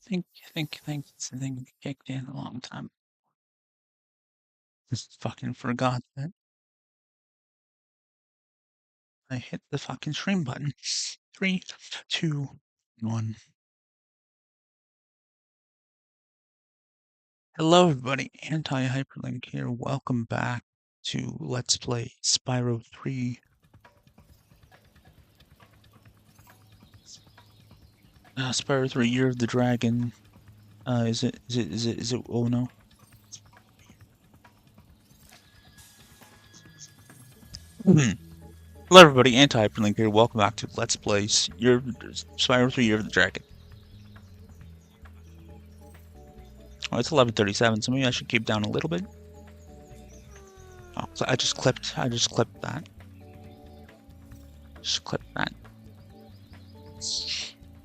think it's the thing kicked in a long time. Just fucking forgot that I hit the fucking stream button. 3, 2, 1. Hello everybody, Anti-HyperLink here. Welcome back to Let's Play Spyro 3. Spyro 3 Year of the Dragon. Is it, oh no. Hello everybody, Anti-HyperLink here. Welcome back to Let's Play Spyro 3 Year of the Dragon. Oh, it's 11:37, so maybe I should keep down a little bit. Oh, so I just clipped that. Just clipped that.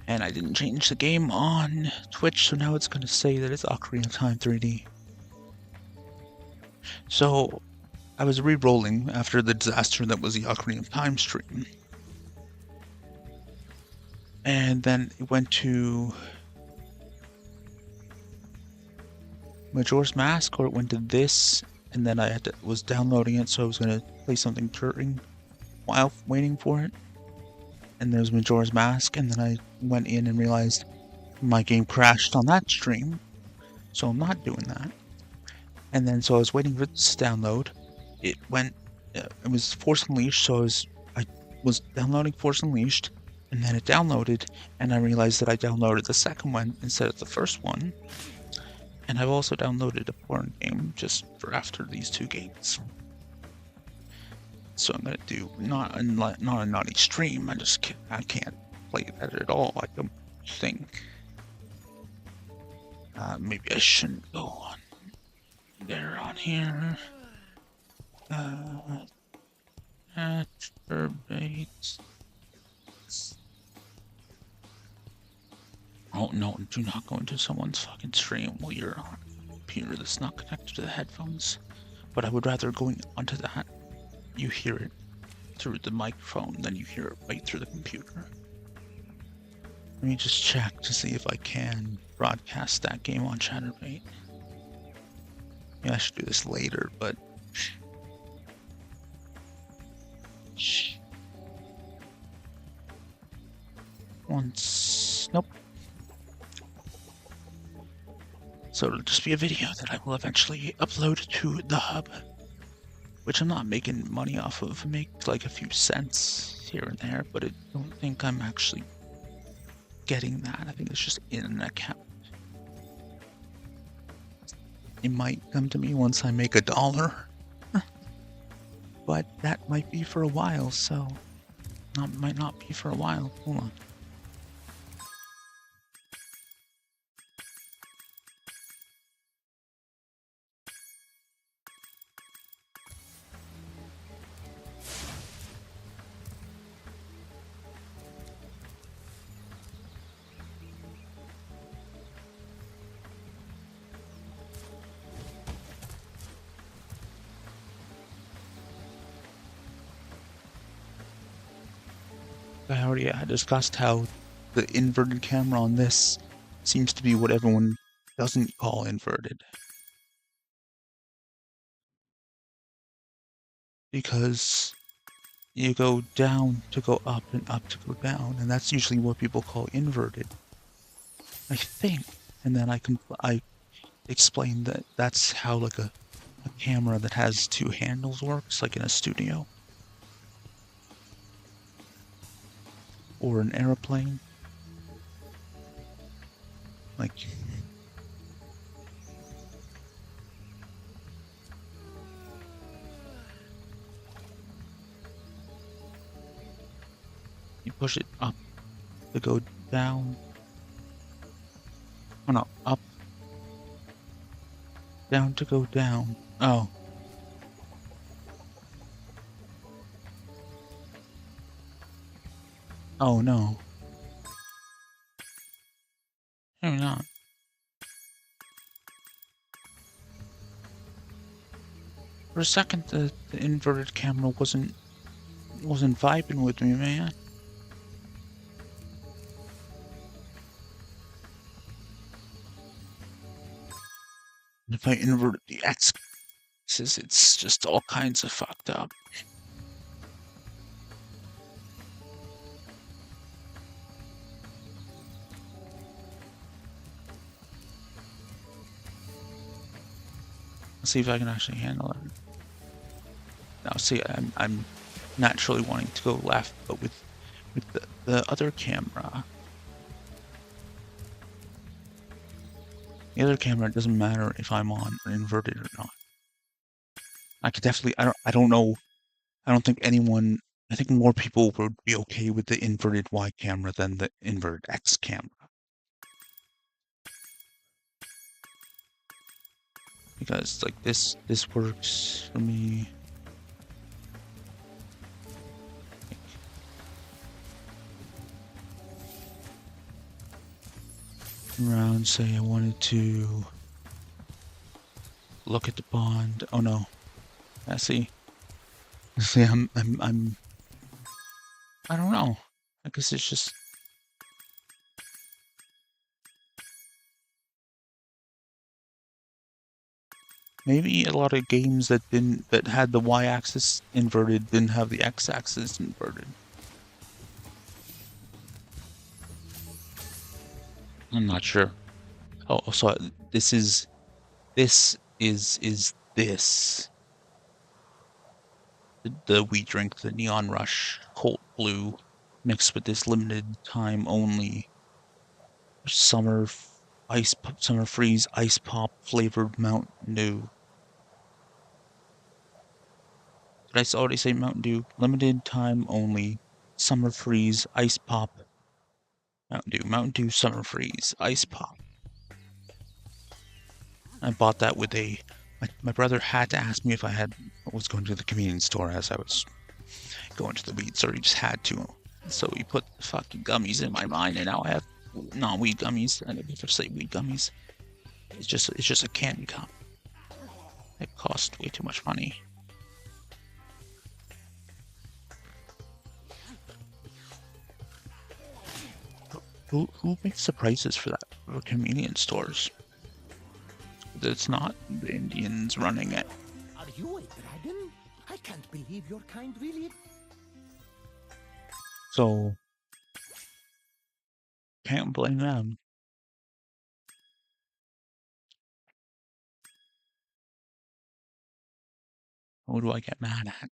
And I didn't change the game on Twitch, so now it's going to say that it's Ocarina of Time 3D. So, I was re-rolling after the disaster that was the Ocarina of Time stream. And then it went to Majora's Mask, or it went to this, and then I was downloading it, so I was going to play something during while waiting for it. And there's Majora's Mask, and then I went in and realized my game crashed on that stream, so I'm not doing that. And then so I was waiting for this to download. It was Force Unleashed, so I was downloading Force Unleashed, and then it downloaded, and I realized that I downloaded the second one instead of the first one. And I've also downloaded a porn game just for after these two games. So I'm gonna do not a naughty stream. I can't play that at all. I don't think. Maybe I shouldn't go on there on here. Masturbate. Oh no! Do not go into someone's fucking stream while you're on a computer that's not connected to the headphones. But I would rather going onto that. You hear it through the microphone, then you hear it right through the computer. Let me just check to see if I can broadcast that game on Chatterbait. Yeah, I should do this later, but... Nope. So it'll just be a video that I will eventually upload to the hub. Which I'm not making money off of. I make like a few cents here and there, but I don't think I'm actually getting that. I think it's just in an account. It might come to me once I make $1. But that might be for a while, so... might not be for a while. Hold on. I already discussed how the inverted camera on this seems to be what everyone doesn't call inverted. Because you go down to go up and up to go down, and that's usually what people call inverted. I think. And then I explained that that's how like a camera that has two handles works, like in a studio. Or an airplane. Like... you push it up to go down. Oh no, up. Down to go down. Oh. Oh no. Maybe not. For a second, the inverted camera wasn't vibing with me, man. If I inverted the x-axis, it's just all kinds of fucked up. Let's see if I can actually handle it. Now, see, I'm naturally wanting to go left, but with the other camera, it doesn't matter if I'm on or inverted or not. I could definitely, I don't know, I don't think anyone, I think more people would be okay with the inverted Y camera than the inverted X camera. Because like this works for me. Around, say I wanted to look at the pond. Oh no. I see. See, I don't know. I guess it's just maybe a lot of games that had the y-axis inverted didn't have the x-axis inverted. I'm not sure. Oh, so this is this. The we drink the Neon Rush Colt Blue mixed with this limited time only summer freeze ice pop flavored Mountain Dew. Did I already say Mountain Dew? Limited time only summer freeze ice pop Mountain Dew summer freeze ice pop. I bought that with my brother had to ask me if I was going to the convenience store as I was going to the weed store. He just had to. So he put the fucking gummies in my mind, and now I have non-weed gummies. I never say weed gummies. It's just a candy cup. It cost way too much money. Who makes the prices for that for convenience stores? It's not the Indians running it. Are you a dragon? I can't believe your kind really. So can't blame them. Who do I get mad at?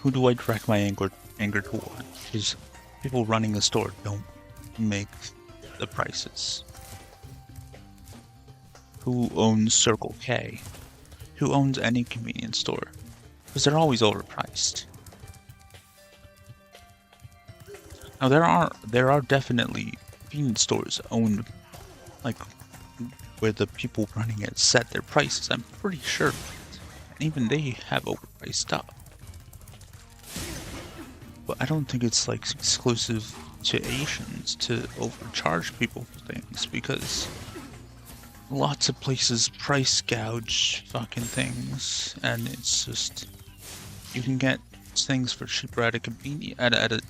Who do I direct my anger toward? Because people running the store don't make the prices. Who owns Circle K? Who owns any convenience store? Because they're always overpriced. Now there are definitely convenience stores owned, like, where the people running it set their prices. I'm pretty sure, and even they have overpriced stuff. But I don't think it's like exclusive to Asians to overcharge people for things, because lots of places price gouge fucking things, and it's just, you can get things for cheaper at a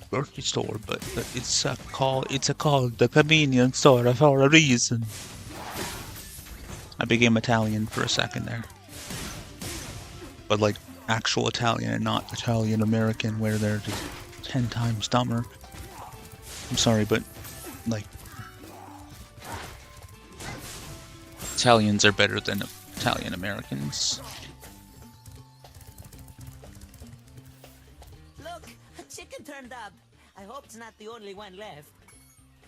grocery store, but it's called the convenience store for a reason. I became Italian for a second there, but like actual Italian and not Italian American, where they're just 10 times dumber. I'm sorry, but like Italians are better than Italian Americans. Look, a chicken turned up. I hope it's not the only one left.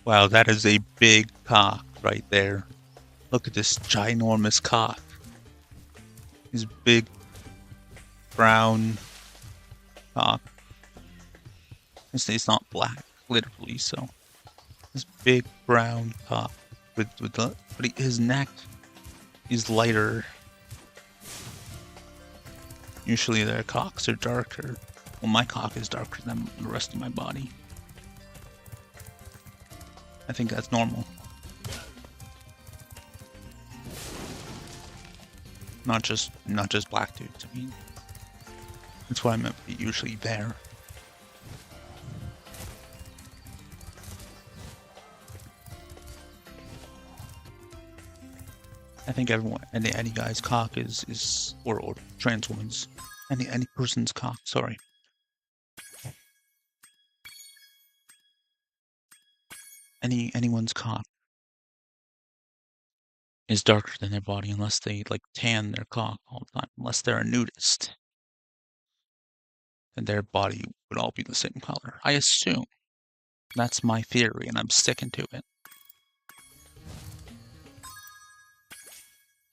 Wow, that is a big cock right there. Look at this ginormous cock. His big brown cock. It's not black, literally, so this big brown cock but his neck is lighter. Usually their cocks are darker. Well, my cock is darker than the rest of my body. I think that's normal. not just black dudes. I mean, that's what I meant by usually there. I think everyone, any guy's cock is or trans woman's, any person's cock. Sorry. Anyone's cock is darker than their body unless they like tan their cock all the time, unless they're a nudist. And their body would all be the same color. I assume. That's my theory, and I'm sticking to it.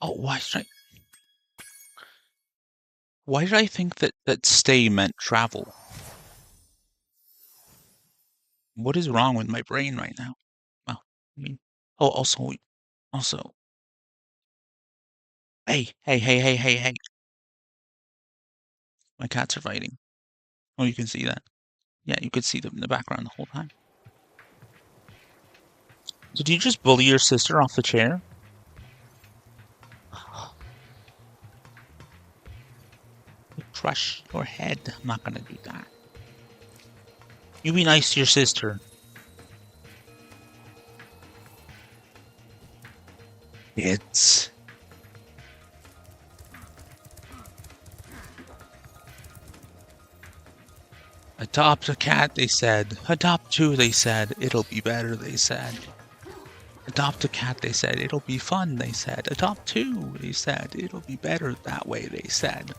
Oh, why did I think that stay meant travel? What is wrong with my brain right now? Well, I mean, oh, also, hey, my cats are fighting. Oh, you can see that. Yeah, you could see them in the background the whole time. Did you just bully your sister off the chair? Crush your head. I'm not gonna do that. You be nice to your sister. Kids. Adopt a cat, they said. Adopt two, they said. It'll be better, they said. Adopt a cat, they said. It'll be fun, they said. Adopt two, they said. It'll be better that way, they said.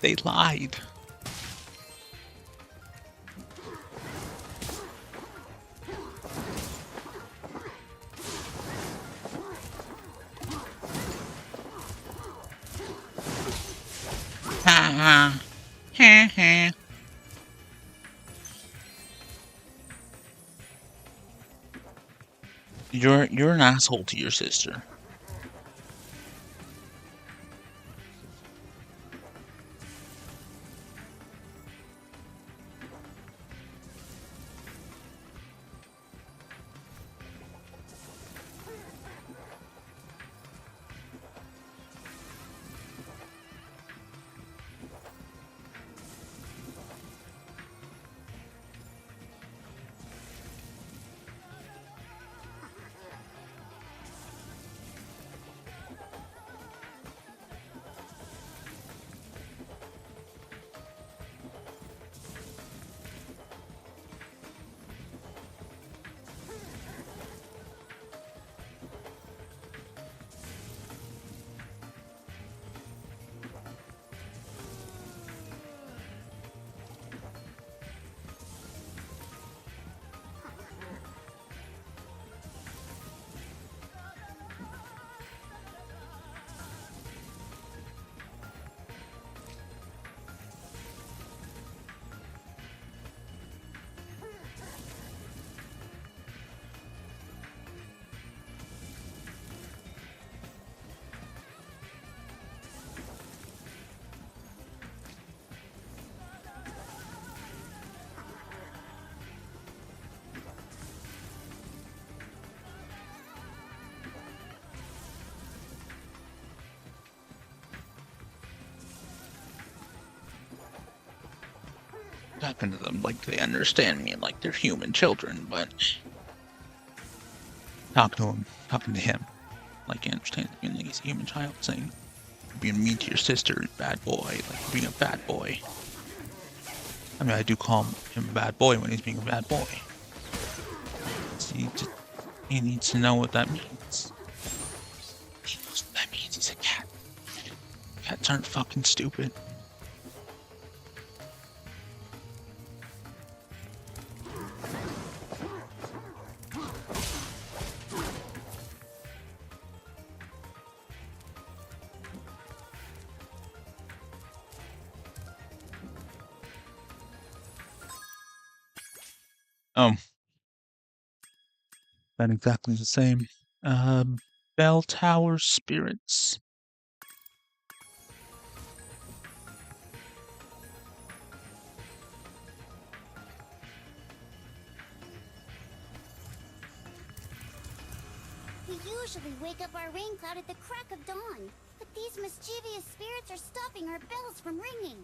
They lied. Ha ha. Ha ha. You're an asshole to your sister. Talking to them like they understand me and like they're human children, but talking to him like he understands me and like he's a human child, saying being mean to your sister, bad boy, like being a bad boy. I mean, I do call him a bad boy when he's being a bad boy. He needs to know what that means. He knows what that means. He's a cat. Cats aren't fucking stupid. Oh, not exactly the same. Bell Tower Spirits. We usually wake up our rain cloud at the crack of dawn. But these mischievous spirits are stopping our bells from ringing.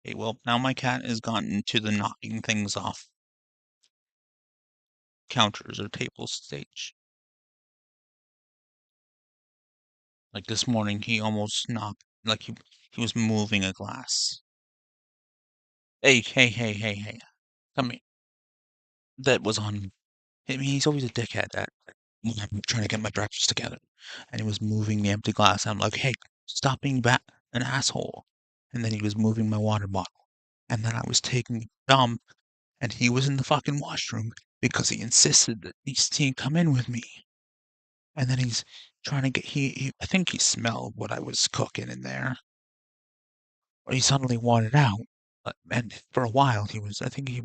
Okay, well, now my cat has gotten to the knocking things off counters or table stage. Like this morning, he almost knocked, like he was moving a glass. Hey, come here. That was on, I mean, he's always a dickhead that when I'm trying to get my breakfast together. And he was moving the empty glass. I'm like, hey, stop being an asshole. And then he was moving my water bottle. And then I was taking a dump, and he was in the fucking washroom because he insisted that he'd come in with me. And then he's trying to get, I think he smelled what I was cooking in there. Or he suddenly wanted out. And for a while, I think he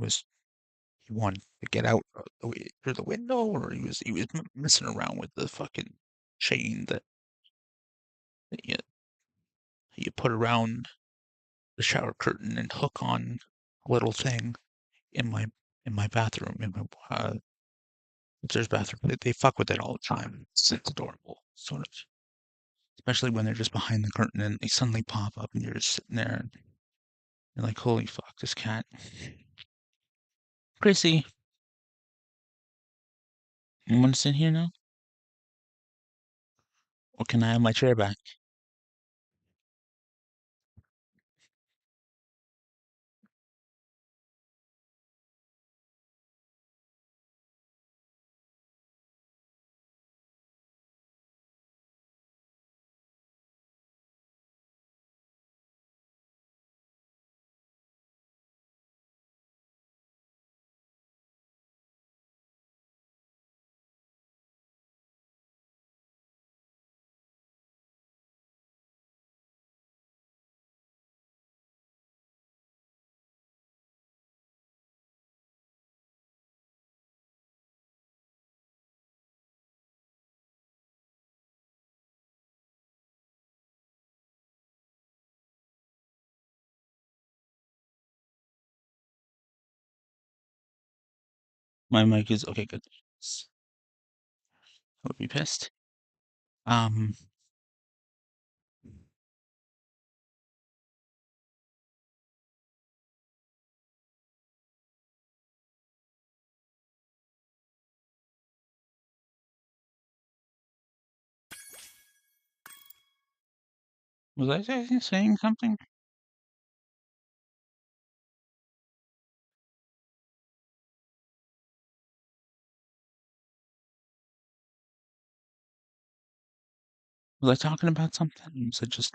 wanted to get out through the window, or he was messing around with the fucking chain that you put around the shower curtain and hook on a little thing in my bathroom, in my upstairs bathroom. They fuck with it all the time. It's adorable, sort of. Especially when they're just behind the curtain and they suddenly pop up and you're just sitting there and you're like, holy fuck, this cat. Chrissy, you want to sit here now? Or can I have my chair back? My mic is okay, good. I would be pissed. Um, was I saying something? Was I talking about something? Was it just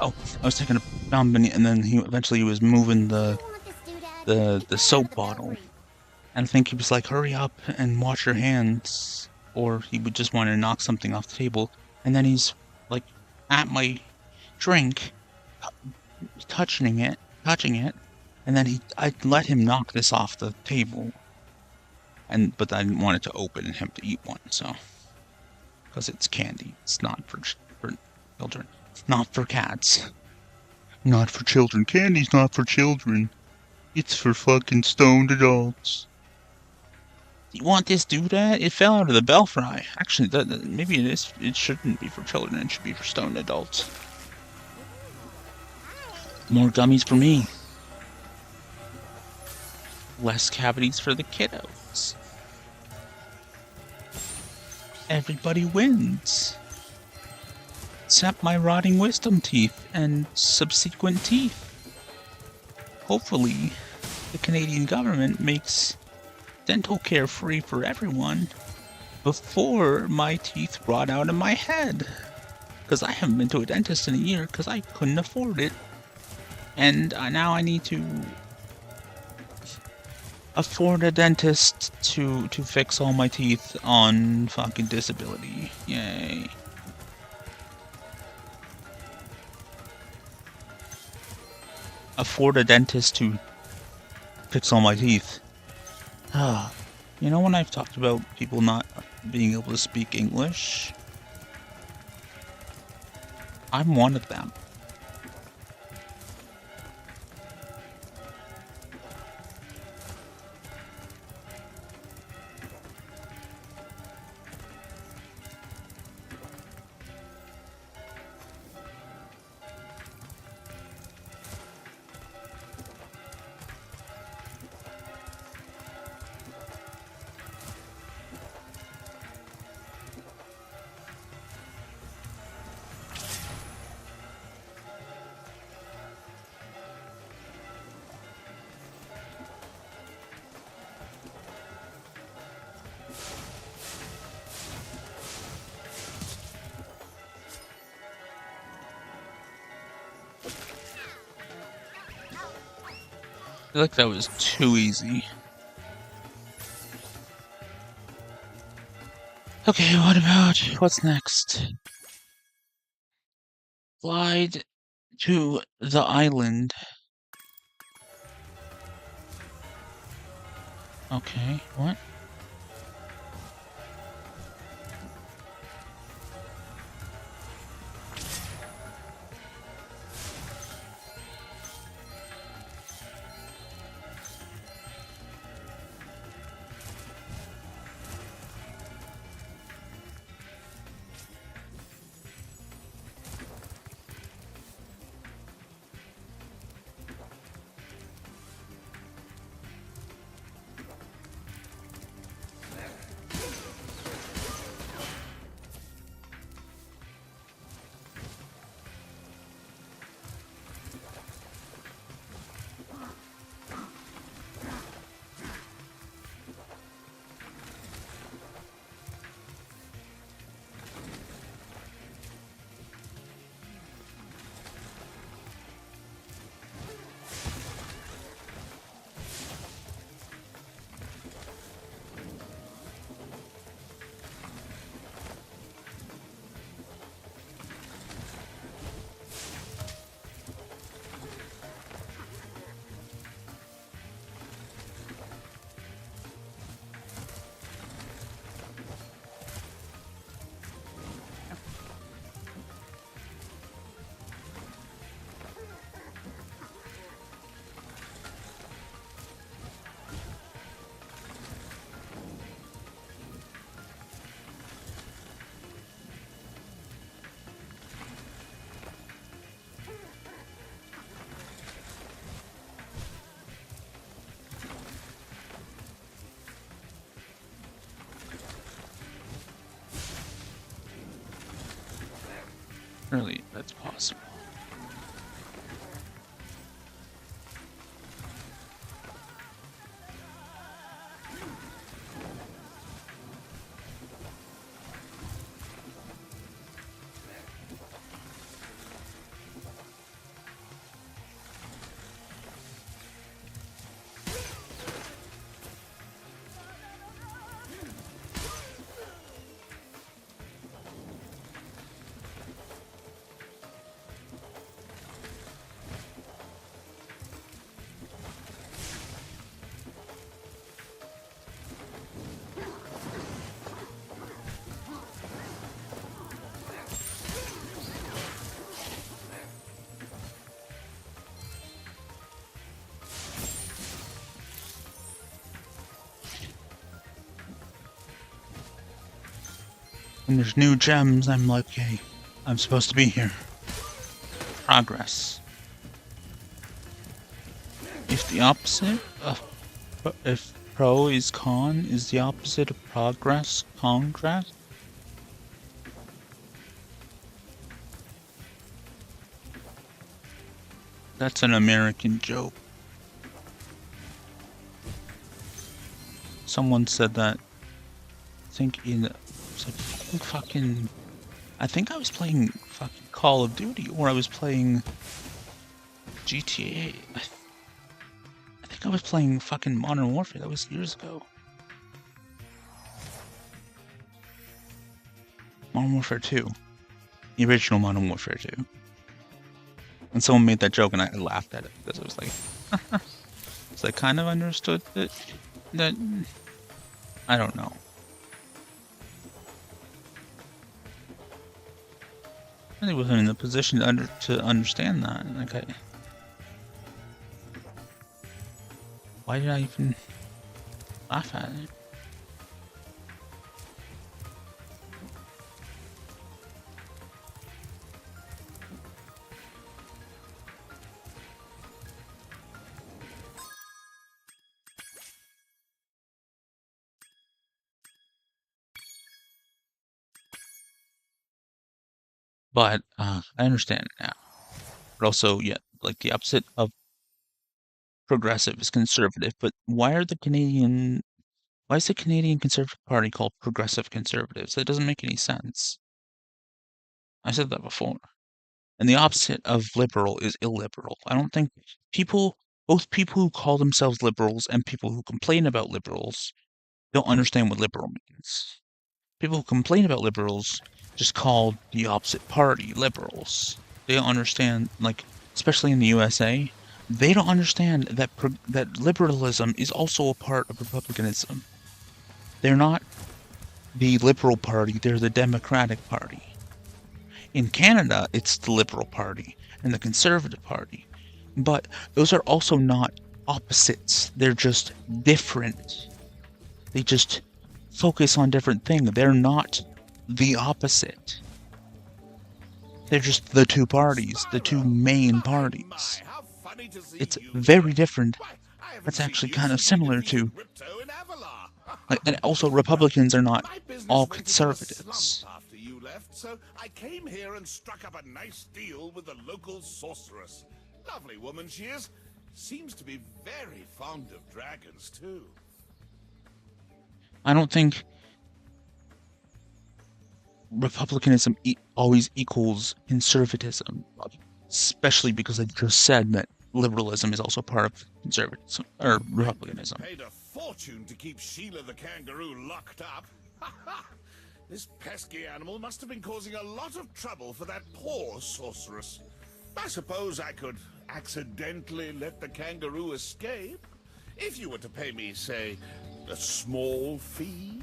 oh, I was taking a dump and then he eventually was moving the soap bottle. And I think he was like, hurry up and wash your hands, or he would just want to knock something off the table. And then he's like at my drink, touching it, and then I let him knock this off the table. But I didn't want it to open and him to eat one, so because it's candy, it's not for Children. Not for cats. Not for children. Candy's not for children. It's for fucking stoned adults. You want this doodad? It fell out of the belfry. Actually, maybe it is. It shouldn't be for children. It should be for stoned adults. More gummies for me. Less cavities for the kiddos. Everybody wins. Except my rotting wisdom teeth and subsequent teeth. Hopefully, the Canadian government makes dental care free for everyone before my teeth rot out of my head. Because I haven't been to a dentist in a year because I couldn't afford it. And now I need to afford a dentist to fix all my teeth on fucking disability. Yay. Afford a dentist to fix all my teeth. You know when I've talked about people not being able to speak English? I'm one of them. I feel like that was too easy. Okay, what's next? Glide to the island. Okay, what? Surely that's possible. when there's new gems, I'm like, okay, I'm supposed to be here. Progress. If the opposite of... If pro is con, is the opposite of progress congress? That's an American joke. Someone said that. I think I think I was playing fucking Call of Duty, or I was playing GTA. I think I was playing fucking Modern Warfare. That was years ago. Modern Warfare 2. The original Modern Warfare 2. And someone made that joke and I laughed at it because it was like... so I kind of understood that... I don't know. I really wasn't in the position to understand that. Like, why did I even laugh at it? But I understand now. But also, yeah, like the opposite of progressive is conservative. But why is the Canadian Conservative Party called Progressive Conservatives? That doesn't make any sense. I said that before. And the opposite of liberal is illiberal. I don't think both people who call themselves liberals and people who complain about liberals don't understand what liberal means. People who complain about liberals just call the opposite party liberals. They don't understand, like, especially in the USA, they don't understand that that liberalism is also a part of republicanism. They're not the Liberal Party, they're the Democratic Party. In Canada, it's the Liberal Party and the Conservative Party. But those are also not opposites. They're just different. They just focus on different things. They're not the opposite. They're just the two parties, the two main parties. It's very different. That's actually kind of similar to... Like, and also, Republicans are not all conservatives. After you left, so I came here and struck up a nice deal with the local sorceress. Lovely woman she is. Seems to be very fond of dragons, too. I don't think republicanism always equals conservatism, especially because I just said that liberalism is also part of conservatism or republicanism. Paid a fortune to keep Sheila the kangaroo locked up. This pesky animal must have been causing a lot of trouble for that poor sorceress. I suppose I could accidentally let the kangaroo escape if you were to pay me, say, a small fee.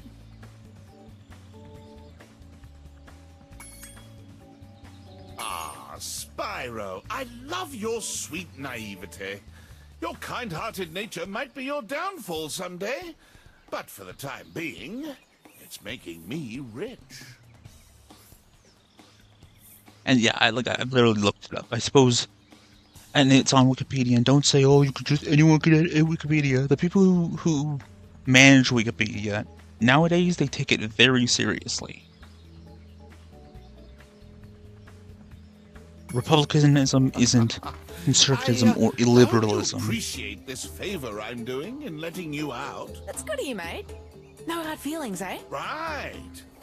Ah, Spyro, I love your sweet naivete. Your kind-hearted nature might be your downfall someday, but for the time being, it's making me rich. And yeah, I literally looked it up. I suppose, and it's on Wikipedia. And don't say, oh, you could just anyone could edit Wikipedia. The people who manage Wikipedia nowadays, they take it very seriously. Republicanism isn't conservatism or illiberalism. I appreciate this favor I'm doing in letting you out. That's good of you, mate. No hard feelings, eh? Right.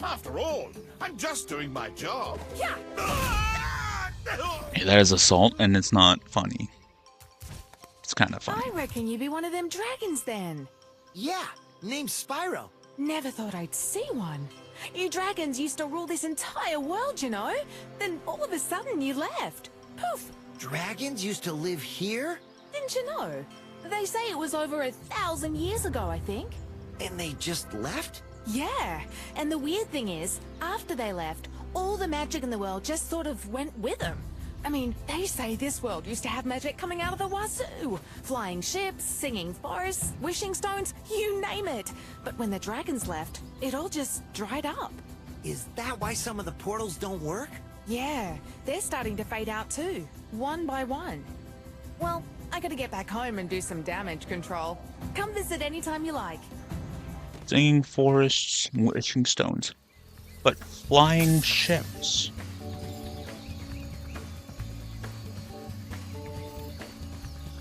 After all, I'm just doing my job. Yeah. Hey, that is assault, and it's not funny. It's kind of funny. I reckon you be one of them dragons then. Yeah, name's Spyro. Never thought I'd see one. You dragons used to rule this entire world, you know? Then all of a sudden you left. Poof. Dragons used to live here? Didn't you know? They say it was over 1,000 years ago, I think. And they just left? Yeah, and the weird thing is, after they left, all the magic in the world just sort of went with them. I mean, they say this world used to have magic coming out of the wazoo. Flying ships, singing forests, wishing stones, you name it. But when the dragons left, it all just dried up. Is that why some of the portals don't work? Yeah, they're starting to fade out too, one by one. Well, I gotta get back home and do some damage control. Come visit anytime you like. Singing forests, wishing stones. But flying ships.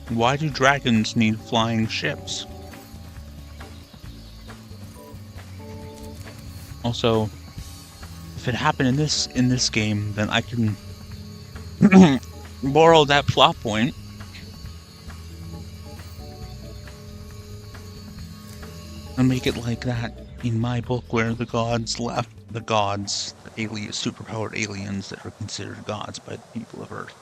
Why do dragons need flying ships? Also, if it happened in this game, then I can borrow that plot point and make it like that in my book, where the gods left the superpowered aliens that are considered gods by the people of Earth.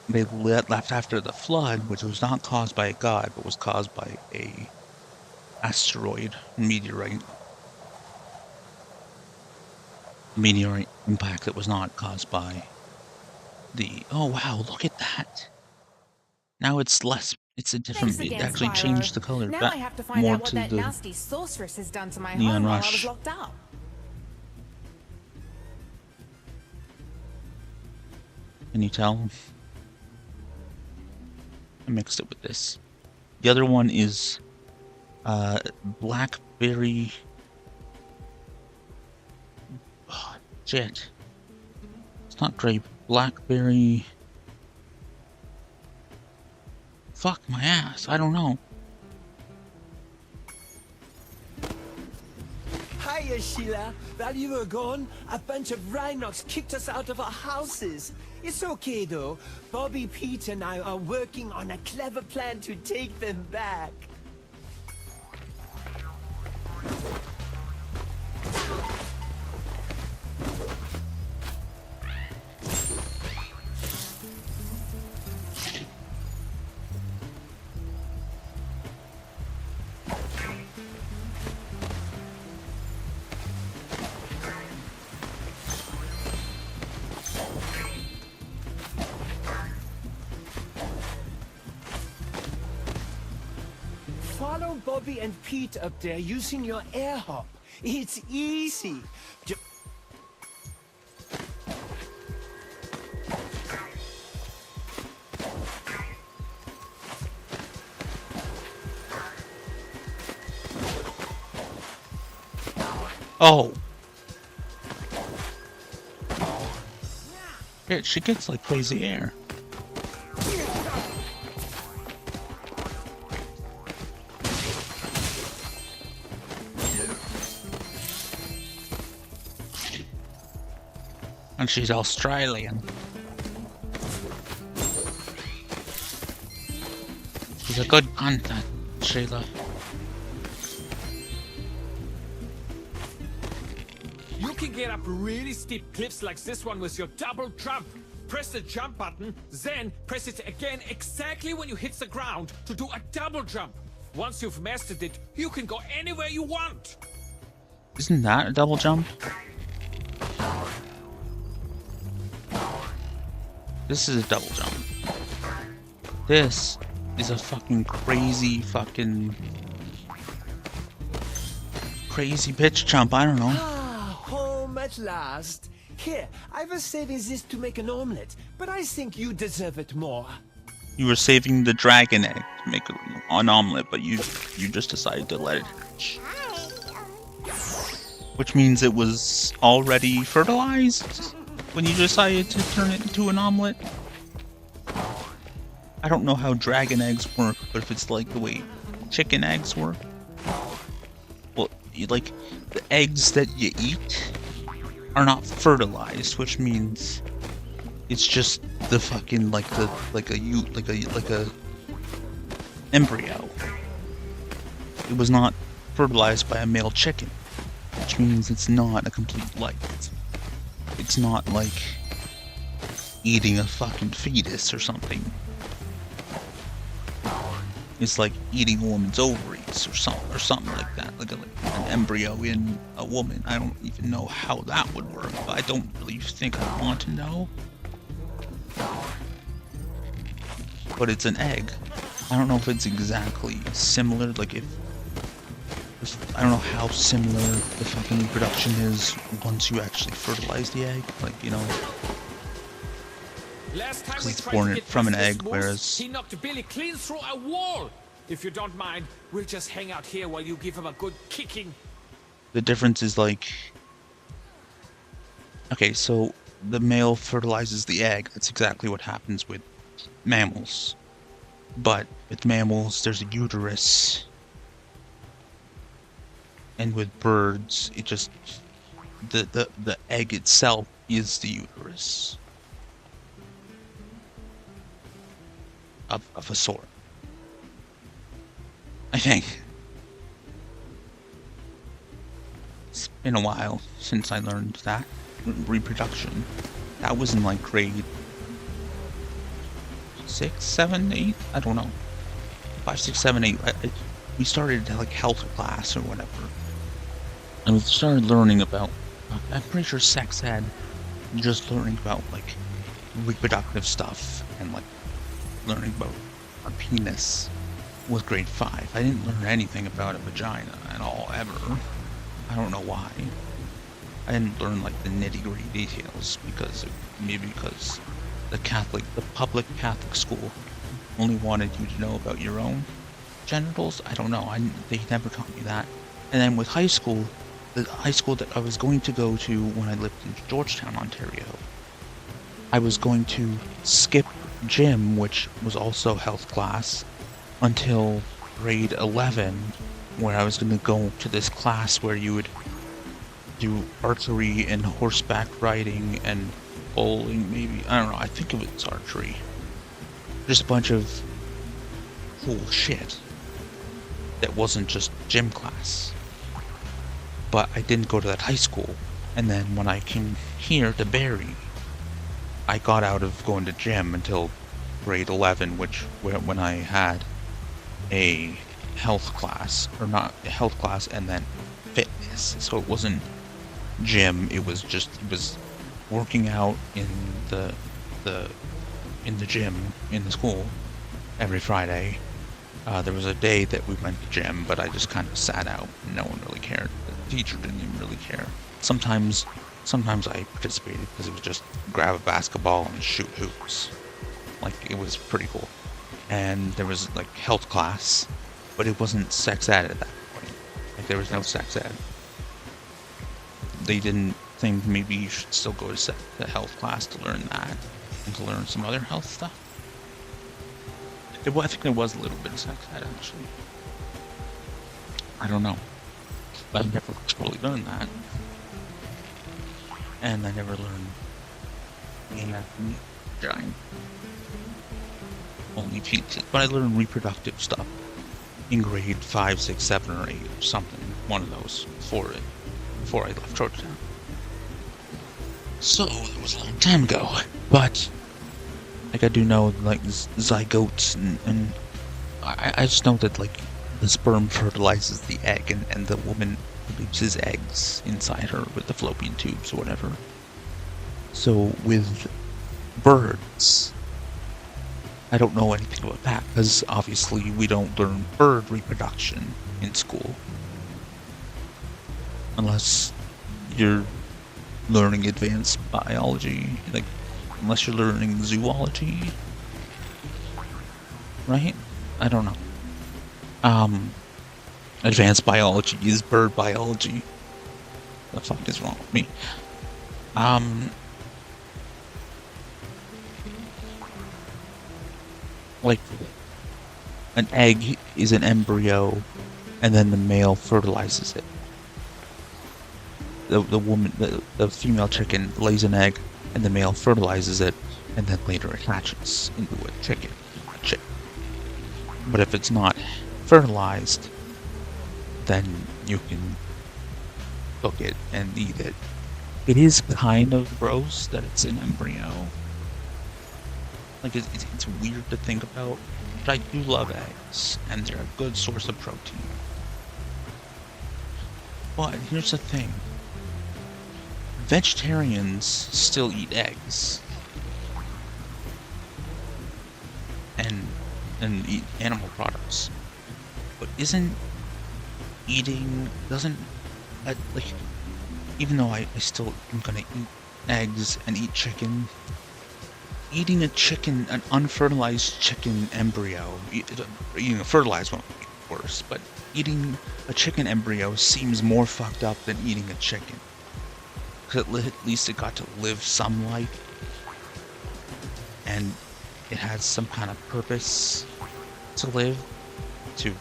They left after the flood, which was not caused by a god, but was caused by a asteroid, meteorite impact that was not caused by the... Oh wow, look at that! Now it's less... It's a different... Thanks again, it actually Spyro. changed the color Now back I have to find more out what to that the... nasty sorceress has done to my Neon home while I Rush. was locked up. Can you tell? I mixed it with this. The other one is blackberry. Oh, shit. It's not grape. Blackberry. Fuck my ass. I don't know. Hiya, Sheila. While you were gone, a bunch of Rhinox kicked us out of our houses. It's okay, though. Bobby, Pete, and I are working on a clever plan to take them back. Follow Bobby and Pete up there using your air hop. It's easy. Oh. Yeah, she gets like crazy air. And she's Australian. She's a good hunter, Sheila. You can get up really steep cliffs like this one with your double jump. Press the jump button, then press it again exactly when you hit the ground to do a double jump. Once you've mastered it, you can go anywhere you want. Isn't that a double jump? This is a double jump. This is a fucking crazy pitch jump. I don't know. Ah, home at last. Here, I was saving this to make an omelet, but I think you deserve it more. You were saving the dragon egg to make an omelet, but you just decided to let it hatch. Which means it was already fertilized when you decided to turn it into an omelet. I don't know how dragon eggs work, but if it's like the way chicken eggs work, well, like the eggs that you eat are not fertilized, which means it's just the fucking like a embryo. It was not fertilized by a male chicken, which means it's not a complete life. It's not like eating a fucking fetus or something. It's like eating a woman's ovaries or something like that, like an embryo in a woman. I don't even know how that would work, but I don't really think I want to know. But it's an egg. I don't know if it's exactly similar, like if I don't know how similar the fucking reproduction is once you actually fertilize the egg. Like, you know, Last time because we it's tried born to get from an past this egg, moose, whereas he knocked Billy clean through a wall. If you don't mind, we'll just hang out here while you give him a good kicking. the difference is like, okay, so the male fertilizes the egg. That's exactly what happens with mammals. But with mammals, there's a uterus. And with birds, it just, the egg itself is the uterus. Of a sort. I think. It's been a while since I learned that. Reproduction. That was in like grade 6, 7, 8? I don't know. 5, 6, 7, 8. We started like health class or whatever. And we started learning about, I'm pretty sure sex ed, just learning about like reproductive stuff and like learning about a penis was grade 5. I didn't learn anything about a vagina at all, ever. I don't know why. I didn't learn like the nitty-gritty details because the public Catholic school only wanted you to know about your own genitals. I don't know. They never taught me that. And then with high school, the high school that I was going to go to when I lived in Georgetown, Ontario, I was going to skip gym, which was also health class, until grade 11, where I was going to go to this class where you would do archery and horseback riding and bowling, maybe. I don't know. I think it was archery. Just a bunch of cool shit that wasn't just gym class. But I didn't go to that high school. And then when I came here to Barrie, I got out of going to gym until grade 11, when I had a health class, or not a health class, and then fitness. So it wasn't gym, it was working out in the gym in the school every Friday. There was a day that we went to gym, but I just kind of sat out. No one really cared. The teacher didn't even really care. Sometimes I participated because it was just grab a basketball and shoot hoops. Like, it was pretty cool. And there was like health class, but it wasn't sex ed at that point. Like, there was no sex ed. They didn't think maybe you should still go to health class to learn that and to learn some other health stuff. I think there was a little bit of sex ed, actually. I don't know. But I never really learned that. And I never learned anatomy, giant. Only pieces. But I learned reproductive stuff in grade 5, 6, 7, or 8 or something. One of those before I left Georgetown. So, it was a long time ago. But like, I do know, like, zygotes, and I just know that, like, the sperm fertilizes the egg, and the woman produces eggs inside her with the fallopian tubes or whatever. So, with birds, I don't know anything about that, because obviously we don't learn bird reproduction in school. Unless you're learning advanced biology, like, unless you're learning zoology, right? I don't know. Advanced biology is bird biology. The fuck is wrong with me? Like, an egg is an embryo, and then the male fertilizes it. The female chicken lays an egg, and the male fertilizes it, and then later it hatches into a chicken. But if it's not fertilized, then you can cook it and eat it. It is kind of gross that it's an embryo. Like, it's weird to think about, but I do love eggs, and they're a good source of protein. But here's the thing. Vegetarians still eat eggs. And eat animal products. But isn't eating doesn't like, even though I still am gonna eat eggs and eat chicken, eating a chicken, an unfertilized chicken embryo, eating a fertilized one would be worse, but eating a chicken embryo seems more fucked up than eating a chicken. Because at least it got to live some life. And it has some kind of purpose to live, to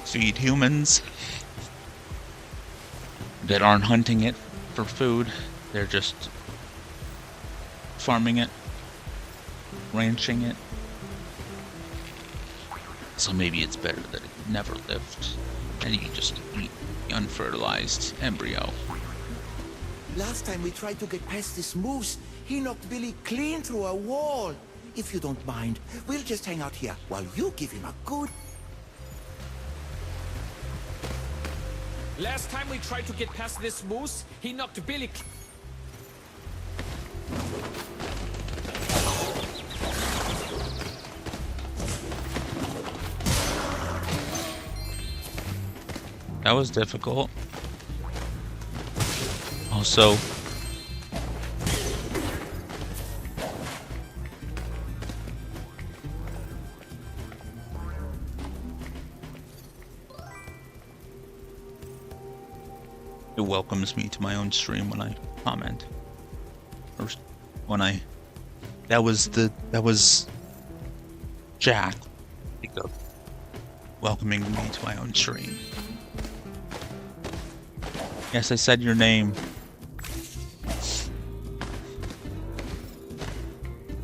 feed humans that aren't hunting it for food. They're just farming it, ranching it. So maybe it's better that it never lived and you just eat the unfertilized embryo. Last time we tried to get past this moose, he knocked Billy clean through a wall. If you don't mind, we'll just hang out here while you give him a good... Last time we tried to get past this moose, he knocked Billy. That was difficult. Also, it welcomes me to my own stream when I comment. Or when I... That was Jack welcoming me to my own stream. Yes, I said your name.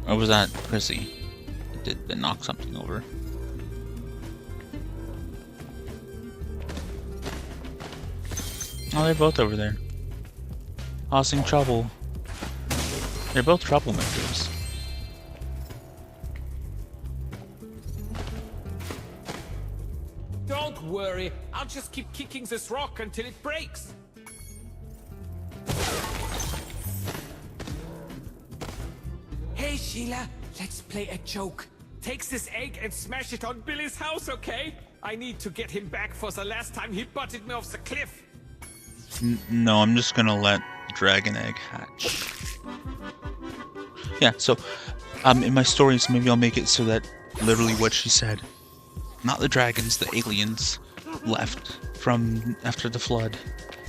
Or was that Chrissy that knocked something over? Oh, they're both over there. Causing trouble. They're both troublemakers. Don't worry, I'll just keep kicking this rock until it breaks. Hey Sheila, let's play a joke. Take this egg and smash it on Billy's house, okay? I need to get him back for the last time he butted me off the cliff. No, I'm just gonna let the dragon egg hatch. Yeah, so in my stories, maybe I'll make it so that literally what she said, not the dragons, the aliens left from after the flood,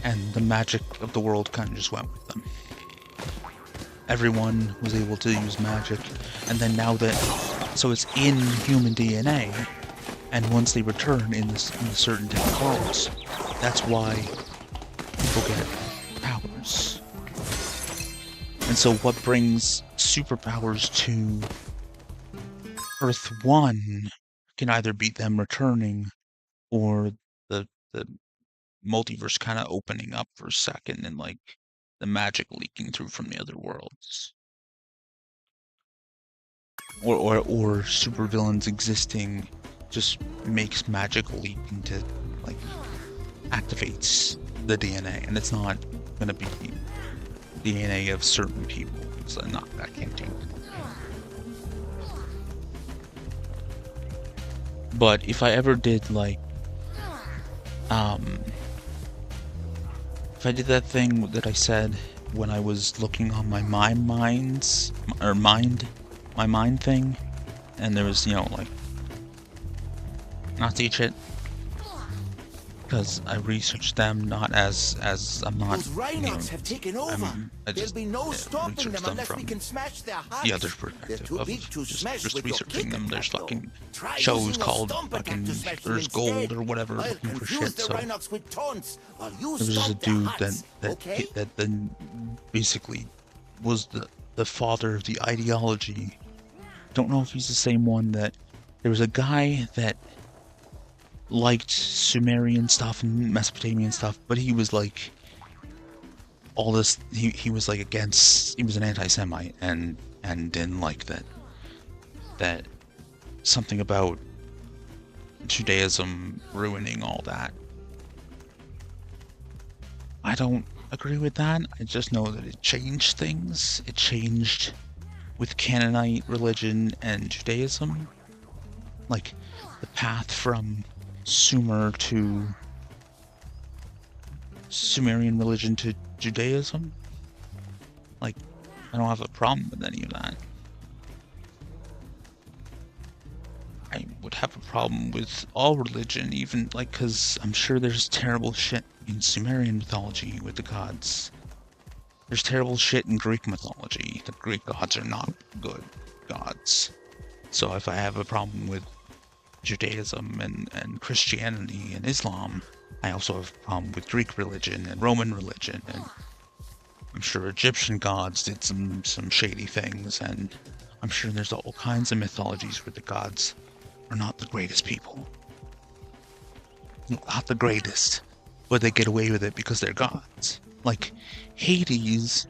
and the magic of the world kind of just went with them. Everyone was able to use magic, and then now that, so it's in human DNA, and once they return in certain different worlds, that's why people get powers. And so what brings superpowers to Earth 1 can either be them returning or the multiverse kind of opening up for a second and like the magic leaking through from the other worlds. Or supervillains existing just makes magic leak into, like, activates the DNA, and it's not gonna be DNA of certain people, so I can't do it. But if I ever did, like, if I did that thing that I said when I was looking on my mind thing, and there was, you know, like, not teach it, because I researched them not as I'm not. Those Rhinox have taken over. There'll be no stopping them unless we can smash their hearts. The other perspective too of big to smash just with your researching them. There's kick fucking Try shows using your called stomp attack fucking to smash them There's instead. Gold or whatever I'll looking for confuse shit. the So Rhinox with taunts while you there was just a stomp their dude hearts, okay? that then basically was the father of the ideology. Don't know if he's the same one. That there was a guy that liked Sumerian stuff and Mesopotamian stuff, but he was like all this. He was like against. He was an anti-Semite and didn't like that something about Judaism ruining all that. I don't agree with that. I just know that it changed things. It changed with Canaanite religion and Judaism. Like the path from Sumer to Sumerian religion to Judaism. Like, I don't have a problem with any of that. I would have a problem with all religion, even, like, because I'm sure there's terrible shit in Sumerian mythology with the gods. There's terrible shit in Greek mythology. The Greek gods are not good gods. So if I have a problem with Judaism and Christianity and Islam, I also have a problem with Greek religion and Roman religion, and I'm sure Egyptian gods did some shady things, and I'm sure there's all kinds of mythologies where the gods are not the greatest people. Not the greatest, but they get away with it because they're gods. Like, Hades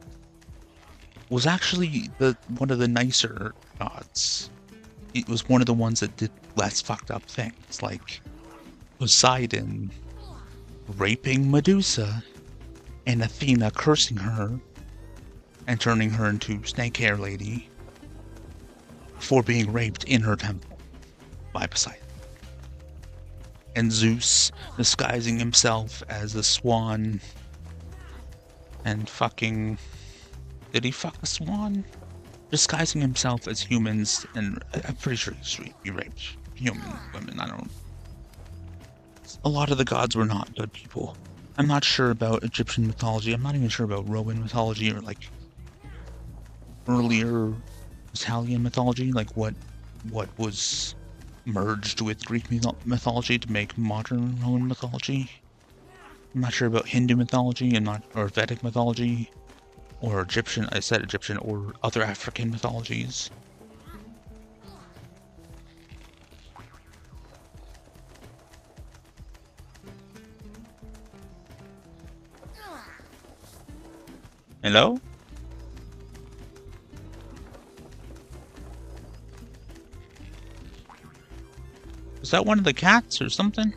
was actually one of the nicer gods. It was one of the ones that did less fucked up things, like Poseidon raping Medusa and Athena cursing her and turning her into Snake Hair Lady for being raped in her temple by Poseidon. And Zeus disguising himself as a swan and fucking... Did he fuck a swan? Disguising himself as humans, and I'm pretty sure he raped human women. I don't... A lot of the gods were not good people. I'm not sure about Egyptian mythology. I'm not even sure about Roman mythology or, like, earlier Italian mythology, like what was merged with Greek mythology to make modern Roman mythology. I'm not sure about Hindu mythology, or Vedic mythology, or Egyptian, I said Egyptian, or other African mythologies. Hello? Is that one of the cats or something?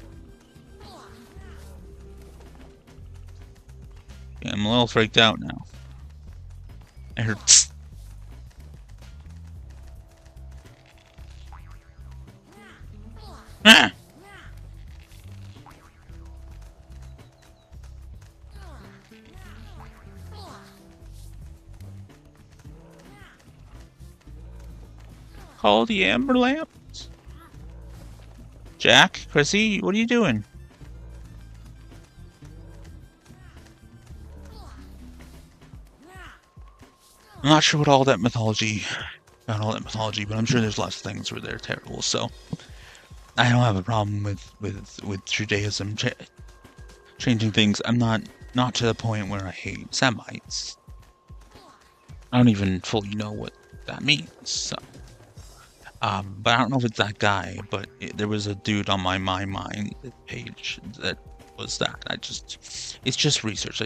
Yeah, I'm a little freaked out now. I heard tss. Ah! Call the amber lamps. Jack, Chrissy, what are you doing? I'm not sure what all that mythology, but I'm sure there's lots of things where they're terrible, so I don't have a problem with Judaism changing things. I'm not to the point where I hate Semites. I don't even fully know what that means, so. But I don't know if it's that guy, but there was a dude on my mind page that was that. It's just research.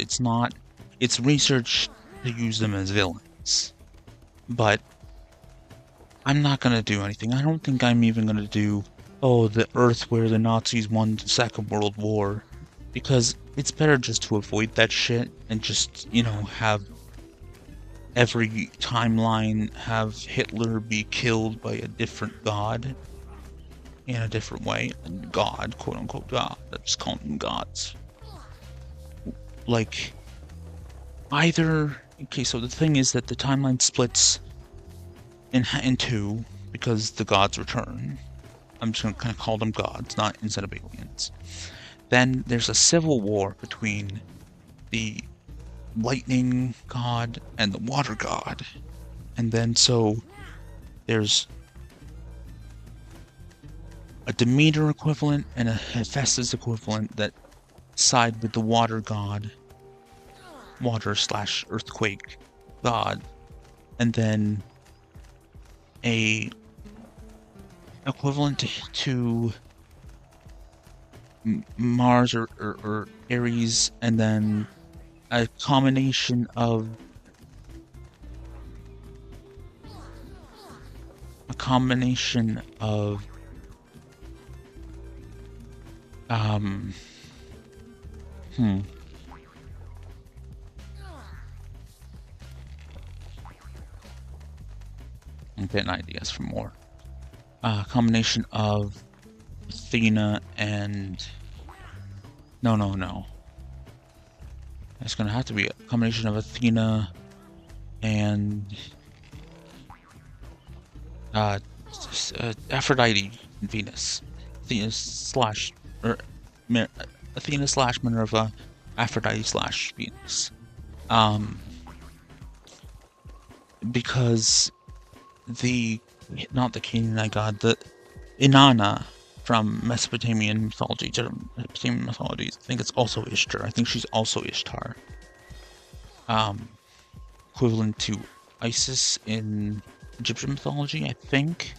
It's research to use them as villains. But I'm not gonna do anything. I don't think I'm even gonna do, the Earth where the Nazis won the Second World War. Because it's better just to avoid that shit and just, have every timeline have Hitler be killed by a different god in a different way. God, quote unquote God. Let's just call them gods. Like, either... Okay, so the thing is that the timeline splits in two because the gods return. I'm just going to kind of call them gods, not instead of aliens. Then there's a civil war between the lightning god and the water god, and then so there's a Demeter equivalent and a Hephaestus equivalent that side with the water god, water/earthquake god, and then a equivalent to Mars or Ares, and then a combination of I'm getting ideas for more. A combination of Athena and... No. It's gonna have to be a combination of Athena and Aphrodite and Venus. Athena slash Minerva, Aphrodite slash Venus. Because not the Canaanite god, the Inanna from Mesopotamian mythology, Mesopotamian mythologies. I think it's also Ishtar. I think she's also Ishtar. Equivalent to Isis in Egyptian mythology, I think.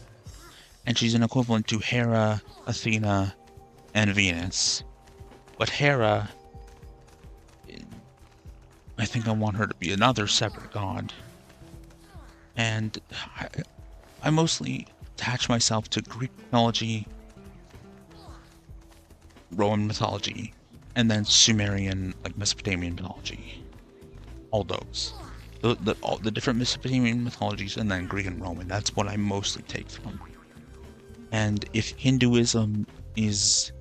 And she's an equivalent to Hera, Athena, and Venus. But Hera, I think I want her to be another separate god. And I mostly attach myself to Greek mythology, Roman mythology, and then Sumerian, like Mesopotamian mythology. All those. All the different Mesopotamian mythologies, and then Greek and Roman. That's what I mostly take from. And if Hinduism is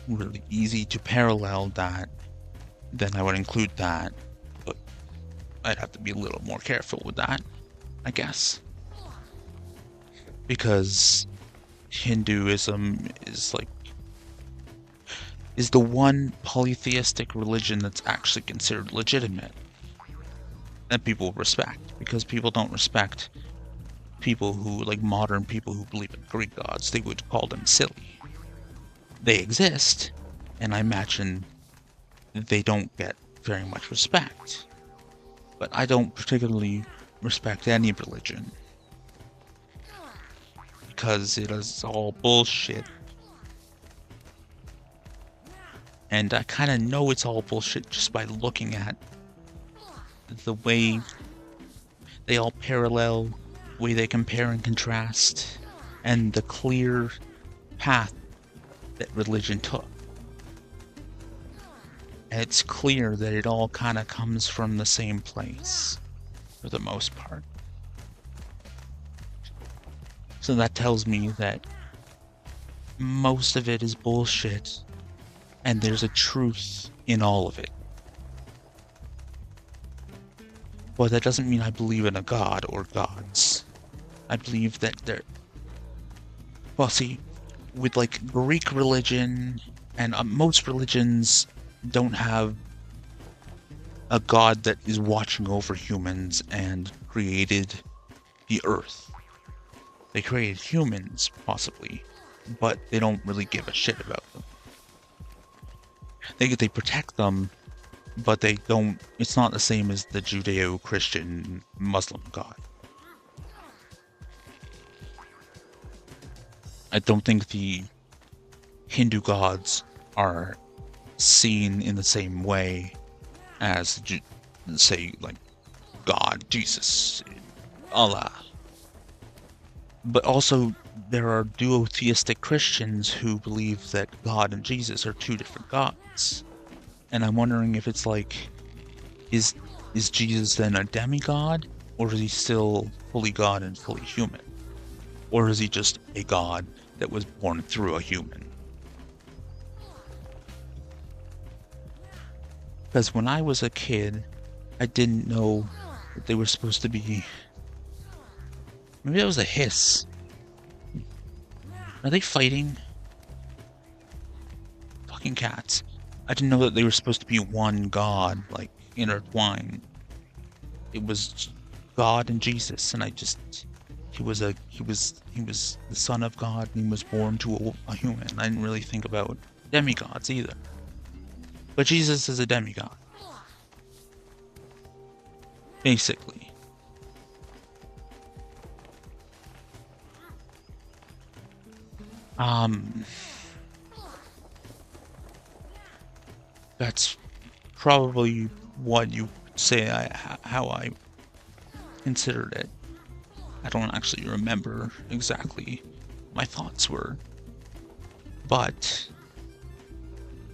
really easy to parallel that, then I would include that. But I'd have to be a little more careful with that, I guess. Because Hinduism is the one polytheistic religion that's actually considered legitimate. That people respect, because people don't respect people who, like modern people who believe in Greek gods. They would call them silly. They exist, and I imagine they don't get very much respect. But I don't particularly respect any religion, because it is all bullshit. And I kind of know it's all bullshit just by looking at the way they all parallel, the way they compare and contrast, and the clear path that religion took. And it's clear that it all kind of comes from the same place, for the most part. So that tells me that most of it is bullshit, and there's a truth in all of it. But that doesn't mean I believe in a god or gods. I believe that they're... Well, see, with like Greek religion, and most religions don't have a god that is watching over humans and created the earth. They created humans, possibly, but they don't really give a shit about them. They protect them, but they don't... It's not the same as the Judeo-Christian Muslim god. I don't think the Hindu gods are seen in the same way as, say, like, God, Jesus, Allah. But also, there are duotheistic Christians who believe that God and Jesus are two different gods. And I'm wondering if it's like, is Jesus then a demigod? Or is he still fully God and fully human? Or is he just a god that was born through a human? Because when I was a kid, I didn't know that they were supposed to be... Maybe that was a hiss. Are they fighting? Fucking cats. I didn't know that they were supposed to be one god, like, intertwined. It was God and Jesus, and he was the son of God, and he was born to a human. I didn't really think about demigods either. But Jesus is a demigod. Basically. That's probably what you say how I considered it. I don't actually remember exactly what my thoughts were. But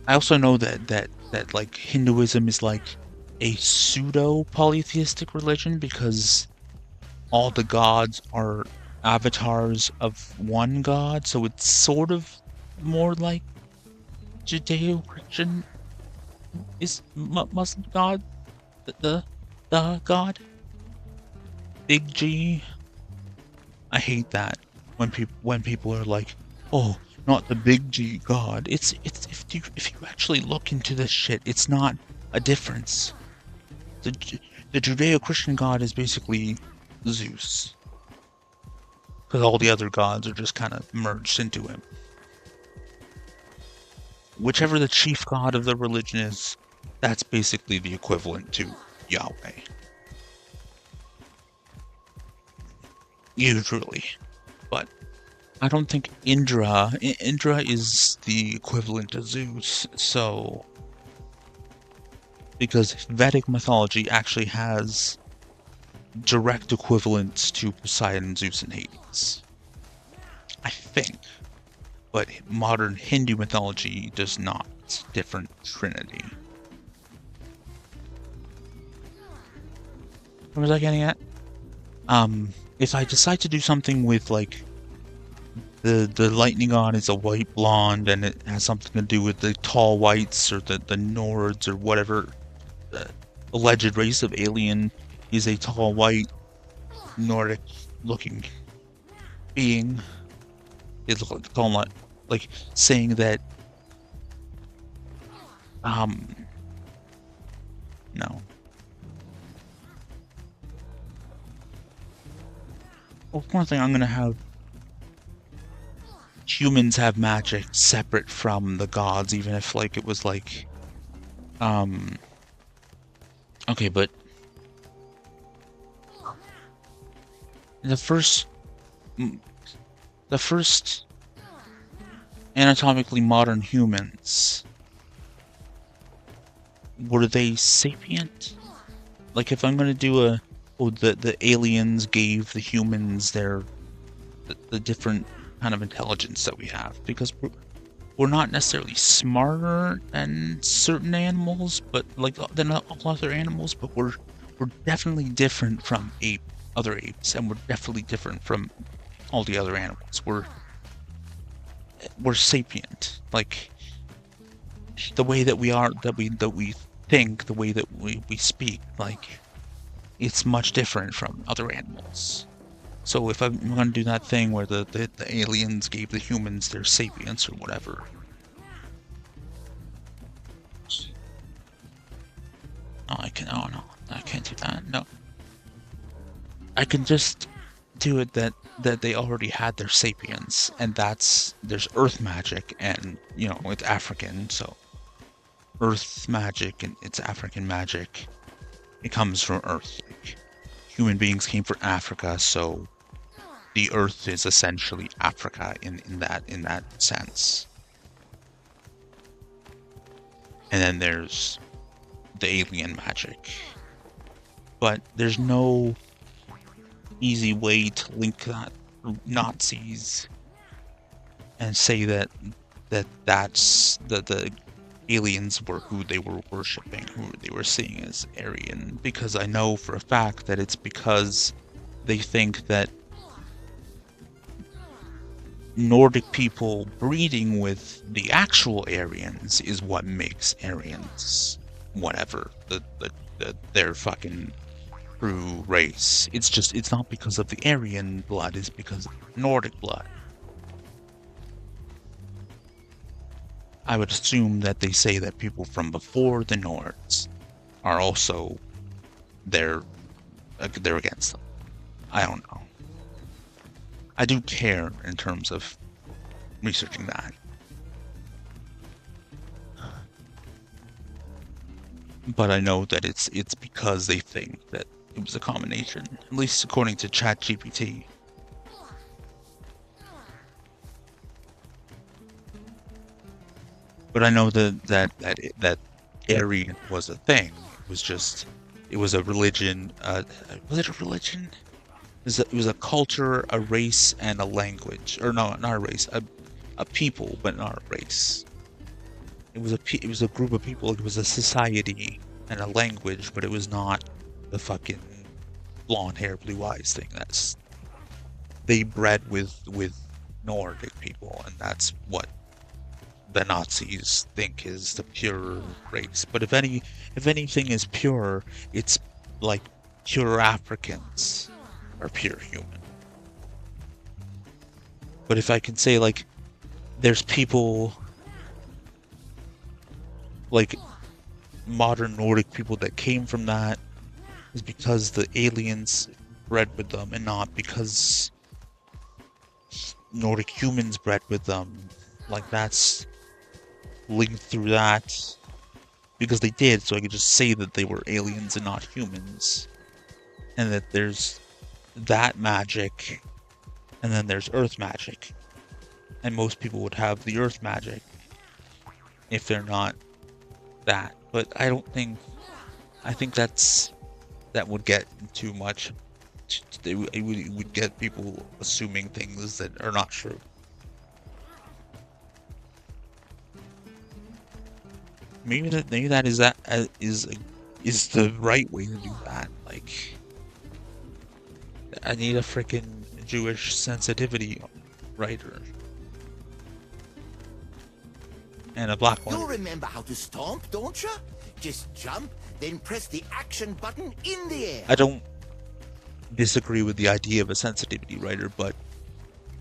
I also know that like Hinduism is like a pseudo polytheistic religion, because all the gods are avatars of one god, so it's sort of more like Judeo-Christian is Muslim god the god, Big G. I hate that when people are like, oh, not the Big G god. It's if you actually look into this shit, it's not a difference. The Judeo-Christian god is basically Zeus, because all the other gods are just kind of merged into him. Whichever the chief god of the religion is, that's basically the equivalent to Yahweh. Usually. But I don't think Indra is the equivalent to Zeus, so... Because Vedic mythology actually has direct equivalents to Poseidon, Zeus, and Hades. I think. But modern Hindu mythology does not. It's a different trinity. What was I getting at? If I decide to do something with, like, the lightning god is a white blonde, and it has something to do with the tall whites, or the Nords, or whatever alleged race of alien is a tall white Nordic looking being. It looks like saying that no. Well, one thing, I'm gonna have humans have magic separate from the gods, even if, like, it was like okay, but the first anatomically modern humans, were they sapient? Like, if I'm gonna do the aliens gave the humans the different kind of intelligence that we have, because we're not necessarily smarter than certain animals, but than all other animals, but we're definitely different from other apes, and we're definitely different from all the other animals. We're sapient. Like, the way that we are, that we think, the way that we speak, like, it's much different from other animals. So if I'm gonna do that thing where the aliens gave the humans their sapience or whatever, oh no, I can't do that. No, I can just do it that they already had their sapience, and there's earth magic, and it's African, so earth magic and it's African magic. It comes from Earth. Like, human beings came from Africa, so the Earth is essentially Africa in that sense. And then there's the alien magic, but there's no easy way to link that through Nazis and say that's the aliens were who they were worshipping, who they were seeing as Aryan, because I know for a fact that it's because they think that Nordic people breeding with the actual Aryans is what makes Aryans whatever, their fucking true race. It's not because of the Aryan blood, it's because of Nordic blood. I would assume that they say that people from before the Nords are also they're against them. I don't know. I do care in terms of researching that. But I know that it's because they think that it was a combination, at least according to ChatGPT. But I know that Aryan was a thing. It was a religion. Was it a religion? It was a culture, a race, and a language. Or no, not a race. A people, but not a race. It was a group of people. It was a society and a language, but it was not the fucking blonde hair, blue eyes thing. They bred with Nordic people, and that's what the Nazis think is the pure race. But if anything is pure, it's like pure Africans are pure human. But if I can say, like, there's people like modern Nordic people that came from that, is because the aliens bred with them and not because Nordic humans bred with them. Like, that's linked through that because they did, so I could just say that they were aliens and not humans. And that there's that magic, and then there's Earth magic. And most people would have the Earth magic if they're not that. But I think that would get too much. It would get people assuming things that are not true. Maybe that is the right way to do that. Like, I need a freaking Jewish sensitivity writer and a black one. You remember how to stomp, don't you? Just jump, then press the action button in the air. I don't disagree with the idea of a sensitivity writer, but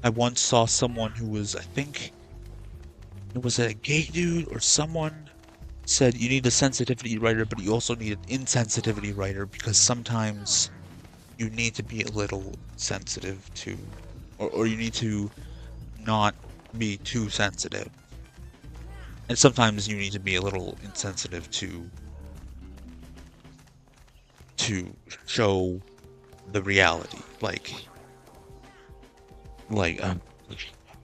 I once saw someone who was, I think, it was a gay dude or someone said you need a sensitivity writer, but you also need an insensitivity writer because sometimes you need to be a little sensitive to, or you need to not be too sensitive. And sometimes you need to be a little insensitive to show the reality. Like,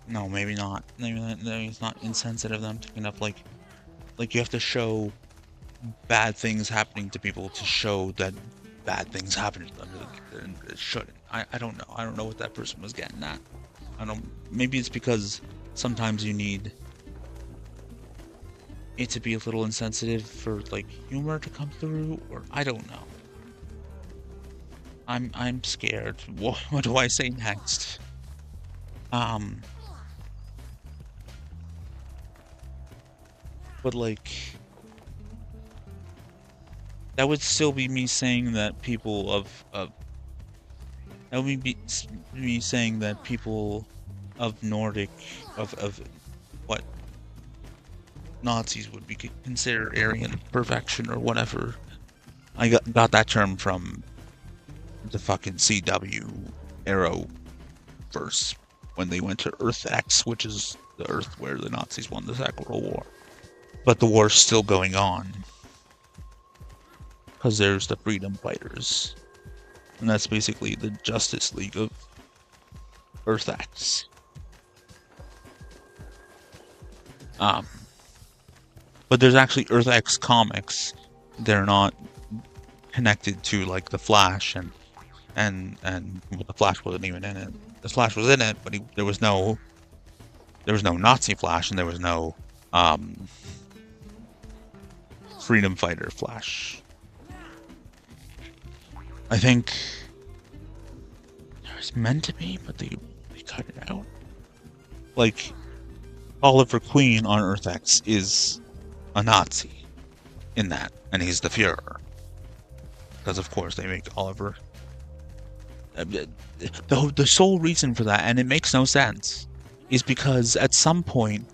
no, maybe not. Maybe it's not insensitive that I'm thinking of. Like you have to show bad things happening to people to show that bad things happen to them, and it shouldn't. I don't know. I don't know what that person was getting at. I don't. Maybe it's because sometimes you need it to be a little insensitive for like humor to come through, or I don't know. I'm scared. What do I say next? But like, that would still be me saying that people that would be me saying that people of Nordic of what Nazis would be considered Aryan perfection or whatever. I got that term from the fucking CW Arrow verse when they went to Earth X, which is the Earth where the Nazis won the Second World War. But the war's still going on because there's the freedom fighters, and that's basically the Justice League of Earth X. But there's actually Earth X comics. They're not connected to like the Flash, and well, the Flash wasn't even in it. The Flash was in it, but there was no Nazi Flash, and there was no freedom fighter Flash. I think there's meant to be, but they cut it out. Like, Oliver Queen on Earth X is a Nazi in that, and he's the Fuhrer. Because of course they make Oliver. The sole reason for that, and it makes no sense, is because at some point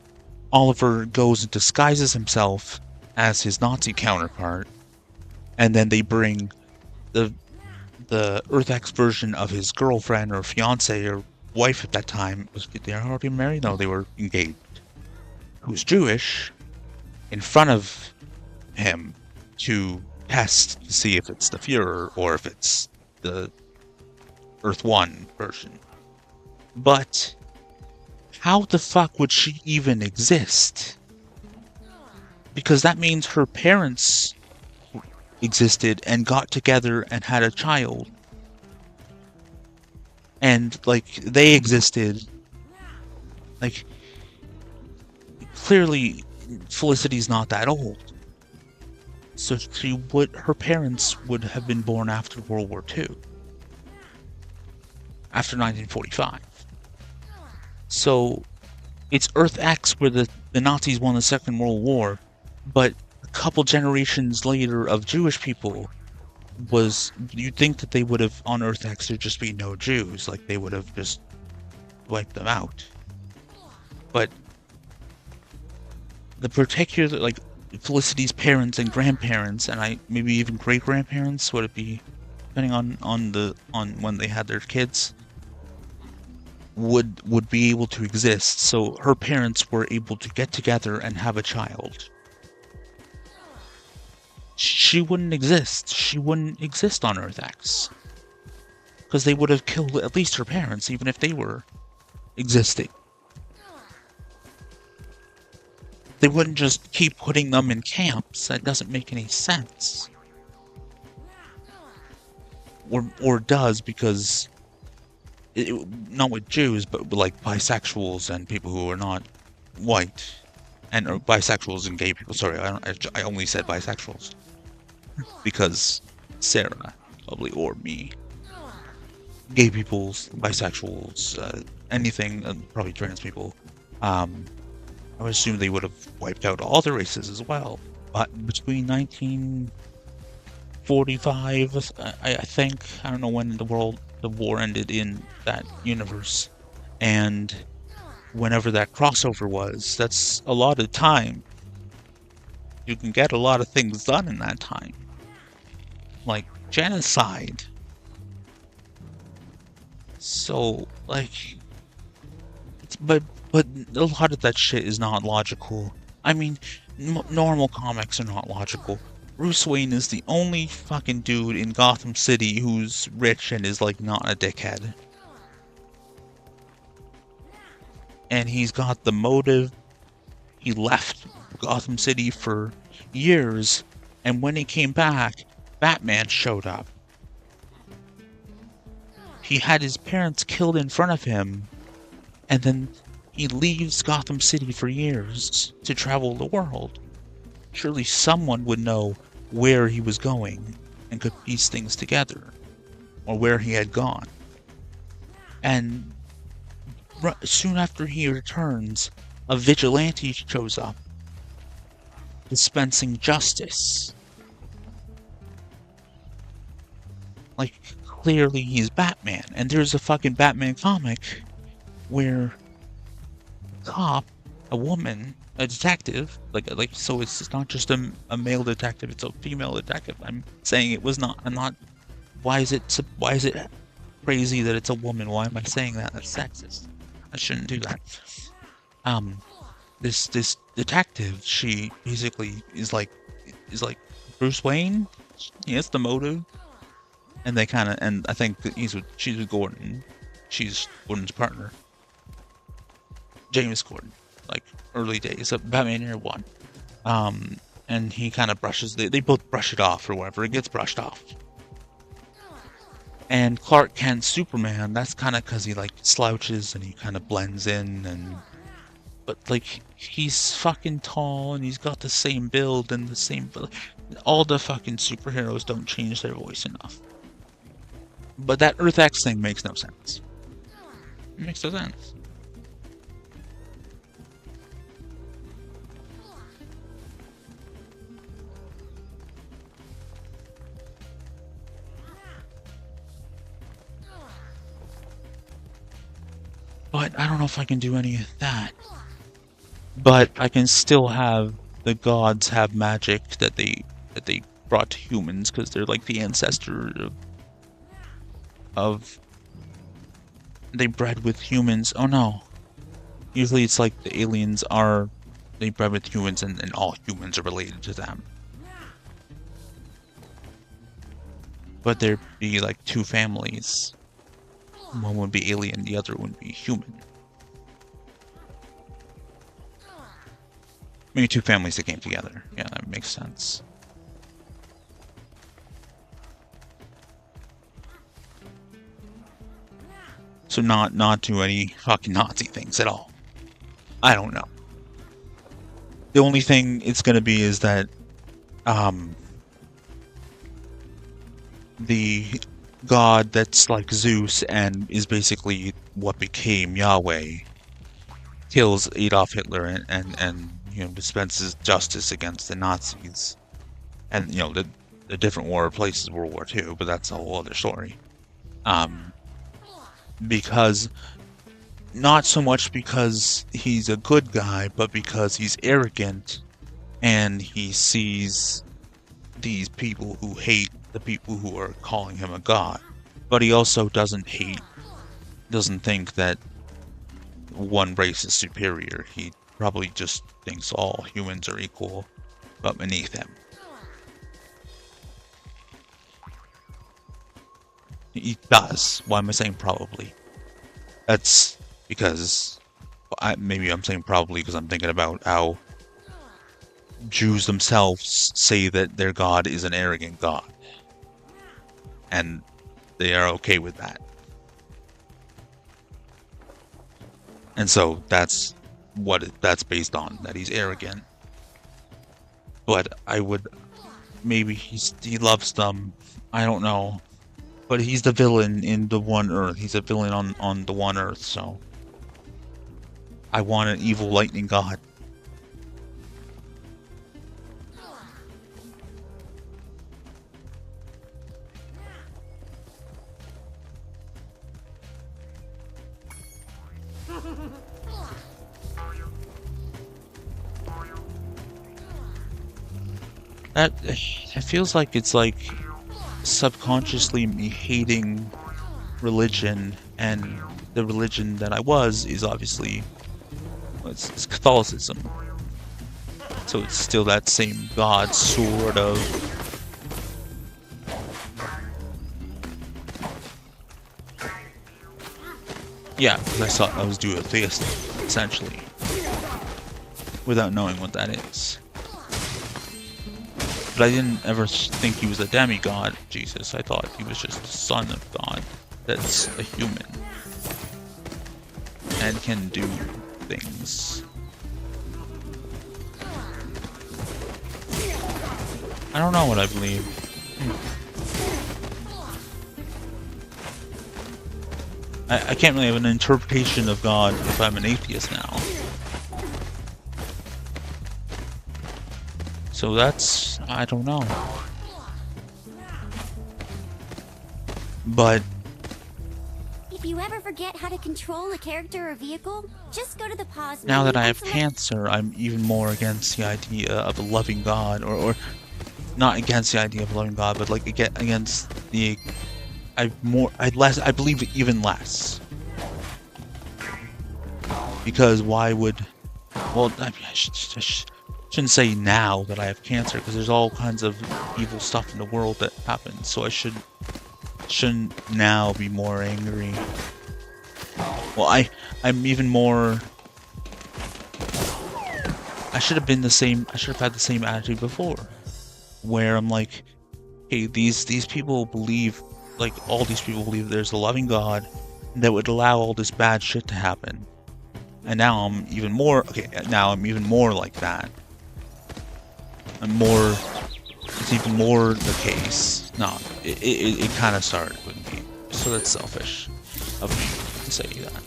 Oliver goes and disguises himself as his Nazi counterpart, and then they bring the Earth X version of his girlfriend or fiance or wife at that time. They already married? No, they were engaged. Who's Jewish, in front of him to test to see if it's the Fuhrer or if it's the Earth 1 version. But how the fuck would she even exist? Because that means her parents existed and got together and had a child. And, like, they existed. Like, clearly Felicity's not that old. So her parents would have been born after World War II. After 1945. So it's Earth X where the Nazis won the Second World War, but a couple generations later of Jewish people you'd think that they would have, on Earth X, there'd just be no Jews, like they would have just wiped them out. But the particular, like, Felicity's parents and grandparents, and maybe even great-grandparents, would it be, depending on when they had their kids, would be able to exist. So her parents were able to get together and have a child. She wouldn't exist. She wouldn't exist on Earth X. Because they would have killed at least her parents, even if they were existing. They wouldn't just keep putting them in camps. That doesn't make any sense. Or does, because... not with Jews, but with, like, bisexuals and people who are not white. And or bisexuals and gay people. Sorry, I only said bisexuals. Because Sarah, probably, or me. Gay people, bisexuals, anything, probably trans people. I would assume they would have wiped out all the races as well. But between 1945, I think, I don't know when the war ended in that universe, and whenever that crossover was, that's a lot of time. You can get a lot of things done in that time. Like genocide. So, like, but a lot of that shit is not logical. I mean, normal comics are not logical. Bruce Wayne is the only fucking dude in Gotham City who's rich and is, like, not a dickhead. And he's got the motive. He left Gotham City for years, and when he came back, Batman showed up. He had his parents killed in front of him, and then he leaves Gotham City for years to travel the world. Surely someone would know where he was going and could piece things together, or where he had gone. And soon after he returns, a vigilante shows up, dispensing justice. Like, clearly he's Batman, and there's a fucking Batman comic where a cop, a woman, a detective, so it's not just a male detective, it's a female detective. I'm saying it was not. I'm not. Why is it crazy that it's a woman? Why am I saying that? That's sexist. I shouldn't do that. This detective, she basically is like Bruce Wayne. He has the motive, and they kind of, and I think that she's with Gordon. She's Gordon's partner, James Gordon. Like, early days of Batman Year One. And he kind of brushes, they both brush it off or whatever, it gets brushed off. And Clark Kent's Superman, that's kind of because he, like, slouches and he kind of blends in, but, like, he's fucking tall and he's got the same build and the same, all the fucking superheroes don't change their voice enough. But that Earth X thing makes no sense. It makes no sense. But I don't know if I can do any of that. But I can still have the gods have magic that they brought to humans, because they're like the ancestor of they bred with humans. Oh no. Usually it's like the aliens they bred with humans, and all humans are related to them. But there'd be like two families. One would be alien, the other would be human. Maybe two families that came together. Yeah, that makes sense. So not do any fucking Nazi things at all. I don't know. The only thing it's gonna be is that the god that's like Zeus and is basically what became Yahweh, kills Adolf Hitler and you know, dispenses justice against the Nazis. And you know, the different war places World War II, but that's a whole other story. Because not so much because he's a good guy, but because he's arrogant and he sees these people who hate the people who are calling him a god. But he also doesn't think that one race is superior. He probably just thinks all humans are equal, but beneath him. He does. Why am I saying probably? That's because maybe I'm saying probably because I'm thinking about how Jews themselves say that their God is an arrogant God. And they are okay with that. And so that's what that's based on, that he's arrogant. But I would... maybe he loves them. I don't know. But he's the villain in the One Earth. He's a villain on the One Earth, so... I want an evil lightning god. It feels like it's like subconsciously me hating religion, and the religion that I was is obviously it's Catholicism. So it's still that same God, sort of. Yeah, because I was duotheistic, essentially, without knowing what that is. But I didn't ever think he was a demigod, Jesus. I thought he was just the son of God that's a human and can do things. I don't know what I believe. I can't really have an interpretation of God if I'm an atheist now. So that's... I don't know. But... if you ever forget how to control a character or vehicle, just go to the pause menu. Now that I have cancer, I'm even more against the idea of a loving God, or not against the idea of a loving God, but like against the... I believe even less. Because why would... well, I shouldn't say now that I have cancer, because there's all kinds of evil stuff in the world that happens, so I shouldn't now be more angry. Well, I'm even more... I should have had the same attitude before, where I'm like, hey, these people believe, like, all these people believe there's a loving God that would allow all this bad shit to happen. And now I'm even more, like that. It's even more the case. No, it kind of started with me. So that's selfish of me to say that.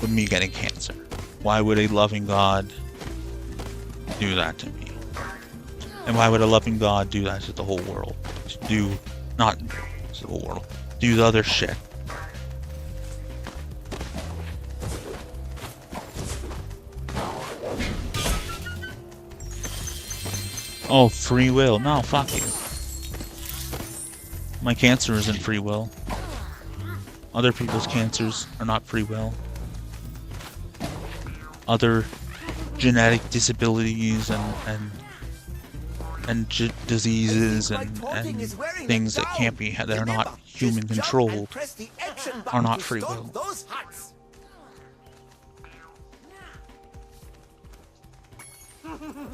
With me getting cancer. Why would a loving God do that to me? And why would a loving God do that to the whole world? Not to the whole world. Do the other shit. Oh, free will. No, fuck you. My cancer isn't free will. Other people's cancers are not free will. Other genetic disabilities and diseases and things that can't be, that are not human controlled, are not free will.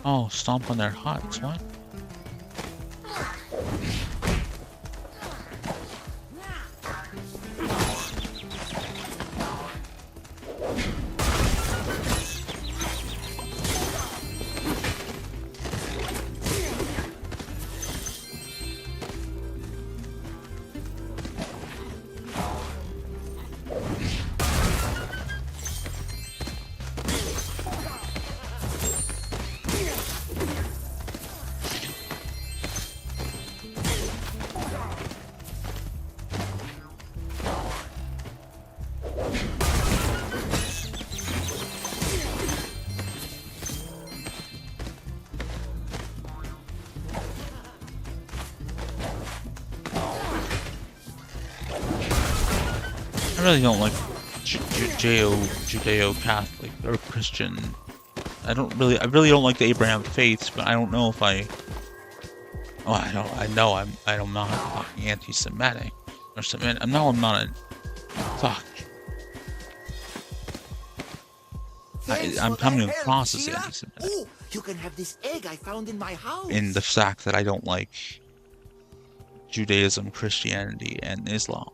Oh, stomp on their huts, what? I really don't like Judeo-Catholic or Christian. I really don't like the Abraham faiths, but I don't know if I. Oh, I know I'm not fucking anti-Semitic or Semitic. I'm not a. Fuck. I'm coming across as anti-Semitic. Oh, you can have this egg I found in my house. In the fact that I don't like Judaism, Christianity, and Islam.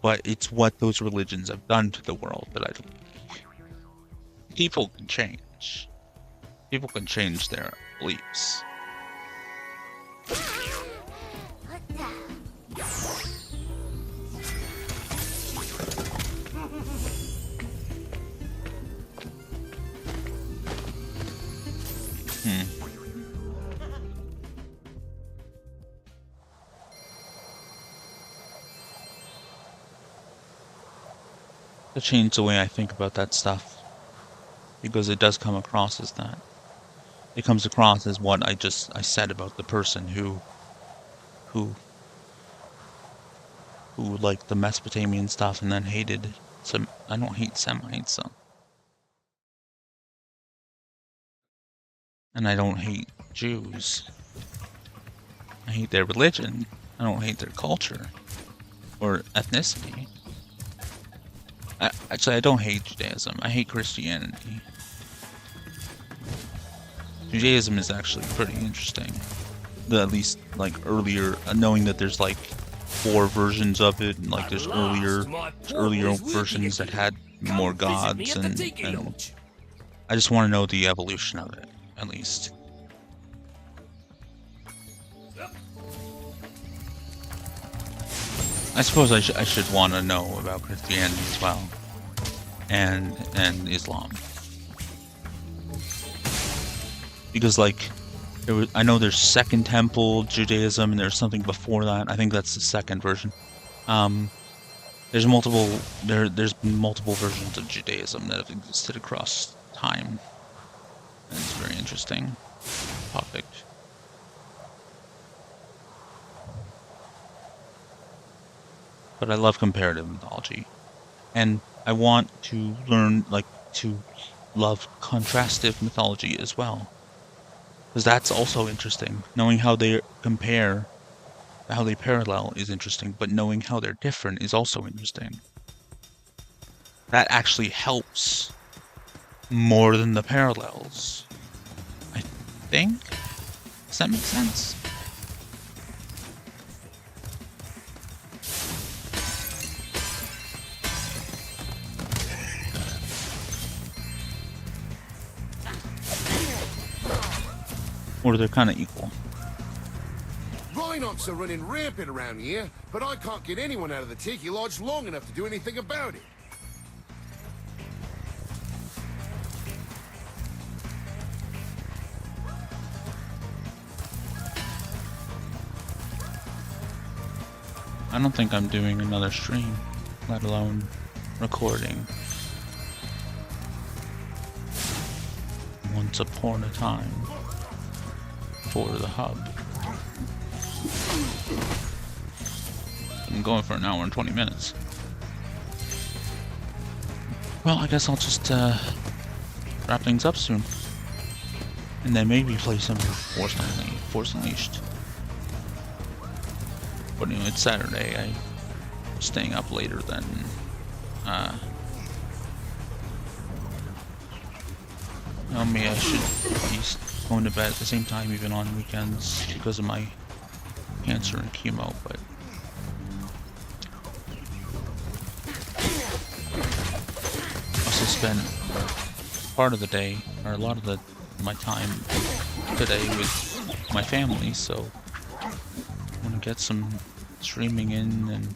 But it's what those religions have done to the world that I don't. People can change. People can change their beliefs. To change the way I think about that stuff. Because it does come across as that. It comes across as what I said about the person who liked the Mesopotamian stuff and then hated some. I don't hate Semites, so. And I don't hate Jews. I hate their religion. I don't hate their culture or ethnicity. Actually, I don't hate Judaism. I hate Christianity. Judaism is actually pretty interesting. At least, like, earlier, knowing that there's, like, 4 versions of it, and, like, there's earlier versions that had more gods, and I just want to know the evolution of it, at least. I suppose I should want to know about Christianity as well, and Islam, because like I know there's Second Temple Judaism and there's something before that. I think that's the second version. There's been multiple versions of Judaism that have existed across time, and it's a very interesting topic. But I love comparative mythology, and I want to learn, to love contrastive mythology as well, because that's also interesting. Knowing how they compare, how they parallel is interesting, but knowing how they're different is also interesting. That actually helps more than the parallels, I think. Does that make sense? Or they're kind of equal. Rhinox are running rampant around here, but I can't get anyone out of the Tiki Lodge long enough to do anything about it. I don't think I'm doing another stream, let alone recording. Once upon a time. For the hub. I'm going for an hour and 20 minutes. Well, I guess I'll just wrap things up soon. And then maybe play some Force Unleashed. But anyway, it's Saturday. I'm staying up later than me. I should be going to bed at the same time, even on weekends, because of my cancer and chemo, but also spent part of the day, or a lot of my time today with my family, so I'm gonna get some streaming in and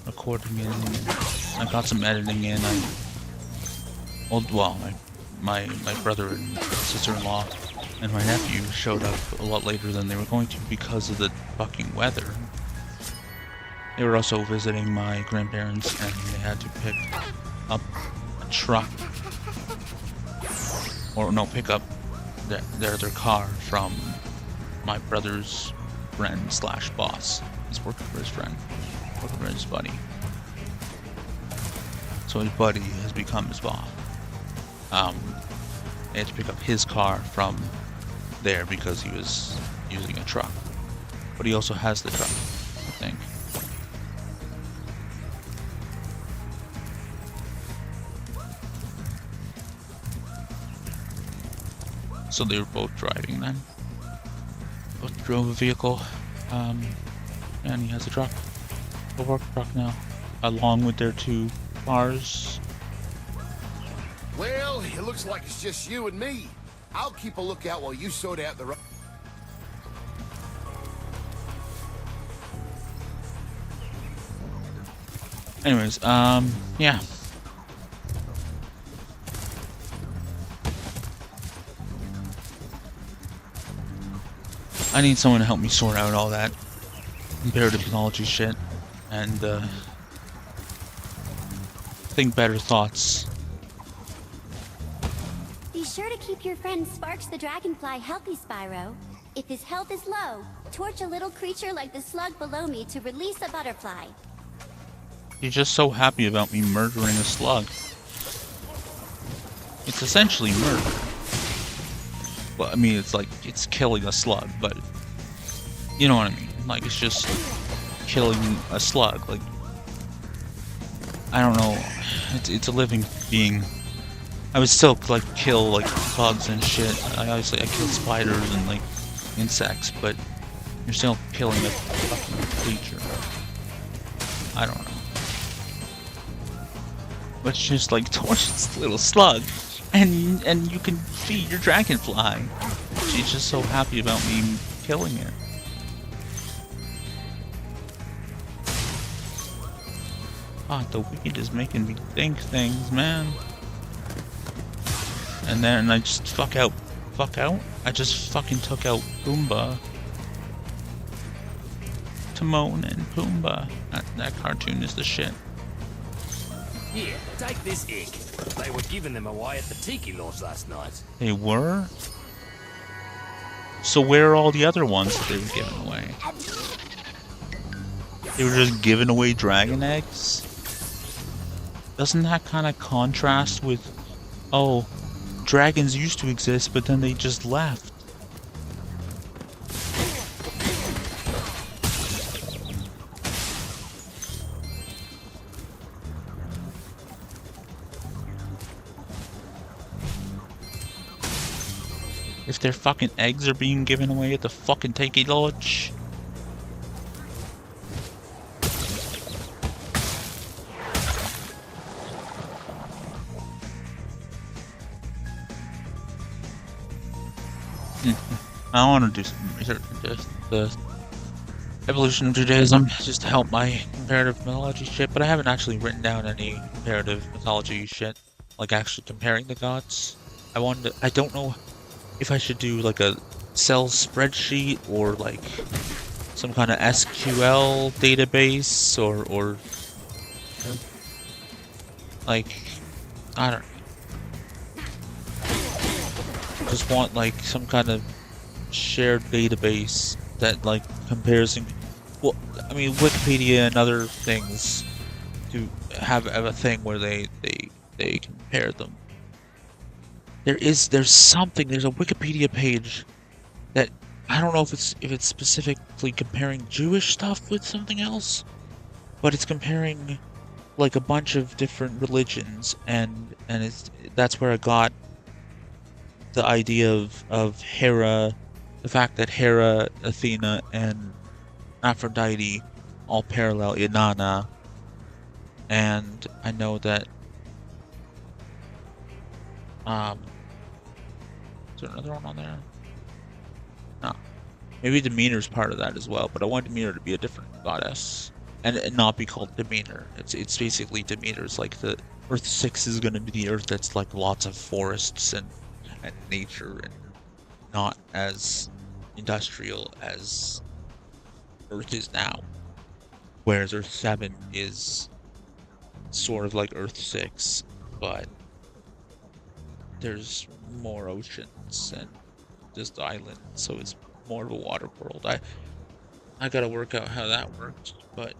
recording in. I got some editing in. My brother and sister-in-law and my nephew showed up a lot later than they were going to because of the fucking weather. They were also visiting my grandparents, and they had to pick up a truck, or no, pick up their car from my brother's friend / boss He's working for his friend, working for his buddy. So his buddy has become his boss. They had to pick up his car from there because he was using a truck. But he also has the truck, I think. So they were both driving then. Both drove a vehicle. And he has a truck. A work truck now. Along with their 2 cars. Well, it looks like it's just you and me. I'll keep a lookout while you sort out the... Anyways, yeah. I need someone to help me sort out all that comparative mythology shit and think better thoughts. Be sure to keep your friend Sparks the Dragonfly healthy, Spyro. If his health is low, torch a little creature like the slug below me to release a butterfly. He's just so happy about me murdering a slug. It's essentially murder. Well, I mean, it's like, it's killing a slug, but you know what I mean? Like, it's just killing a slug. Like, I don't know. It's a living being. I would still, like, kill, like, bugs and shit. Obviously, I kill spiders and, like, insects, but you're still killing a fucking creature. I don't know. Let's just, like, torch this little slug, and you can feed your dragonfly. She's just so happy about me killing it. God, the Wicked is making me think things, man. And then I just fuck out? I just fucking took out Pumbaa. Timon and Pumbaa. That cartoon is the shit. Here, take this egg. They were giving them away at the Tiki Lodge last night. They were? So where are all the other ones that they were giving away? They were just giving away dragon eggs? Doesn't that kind of contrast with, oh, dragons used to exist, but then they just left? If their fucking eggs are being given away at the fucking Tiki Lodge. I want to do some research into the evolution of Judaism just to help my comparative mythology shit, but I haven't actually written down any comparative mythology shit, like actually comparing the gods. I don't know if I should do like a Excel spreadsheet or like some kind of SQL database or like, I don't know. Just want like some kind of shared database that like compares, well, I mean Wikipedia and other things to have a thing where they compare them. There's something, there's a Wikipedia page that I don't know if it's specifically comparing Jewish stuff with something else, but it's comparing like a bunch of different religions, and that's where I got the idea of Hera, the fact that Hera, Athena, and Aphrodite all parallel Inanna, and I know that is there another one on there? No. Maybe Demeanor's part of that as well, but I want Demeanor to be a different goddess. And not be called Demeanor. It's basically Demeanor's like the Earth 6 is gonna be the Earth that's like lots of forests and nature and not as industrial as Earth is now. Whereas Earth 7 is sort of like Earth 6, but there's more oceans and just islands, so it's more of a water world. I gotta work out how that worked, but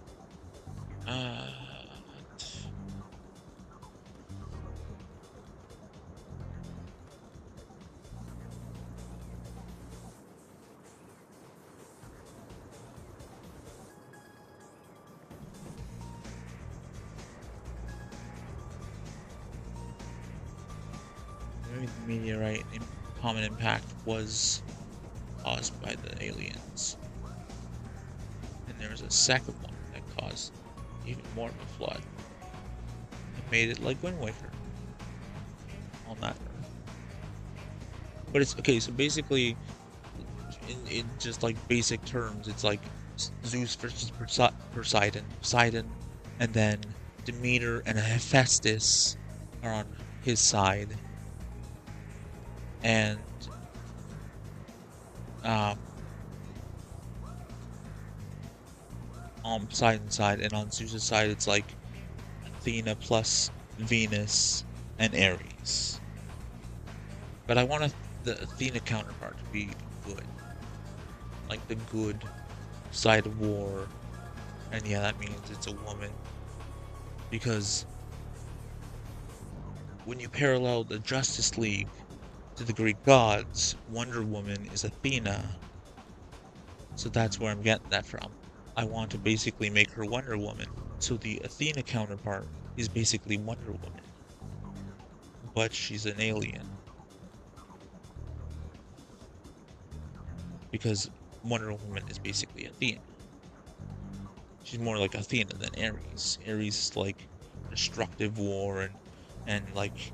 maybe the meteorite common impact was caused by the aliens. And there was a second one that caused even more of a flood. It made it like Wind Waker on that Earth. But it's okay, so basically, in just like basic terms, it's like Zeus versus Poseidon, and then Demeter and Hephaestus are on his side, and on Poseidon's side, and on Zeus' side, it's like Athena plus Venus and Ares. But I want the Athena counterpart to be good, like the good side of war, and yeah, that means it's a woman, because when you parallel the Justice League to the Greek gods, Wonder Woman is Athena, so that's where I'm getting that from. I want to basically make her Wonder Woman, so the Athena counterpart is basically Wonder Woman, but she's an alien. Because Wonder Woman is basically Athena. She's more like Athena than Ares. Ares is like destructive war and like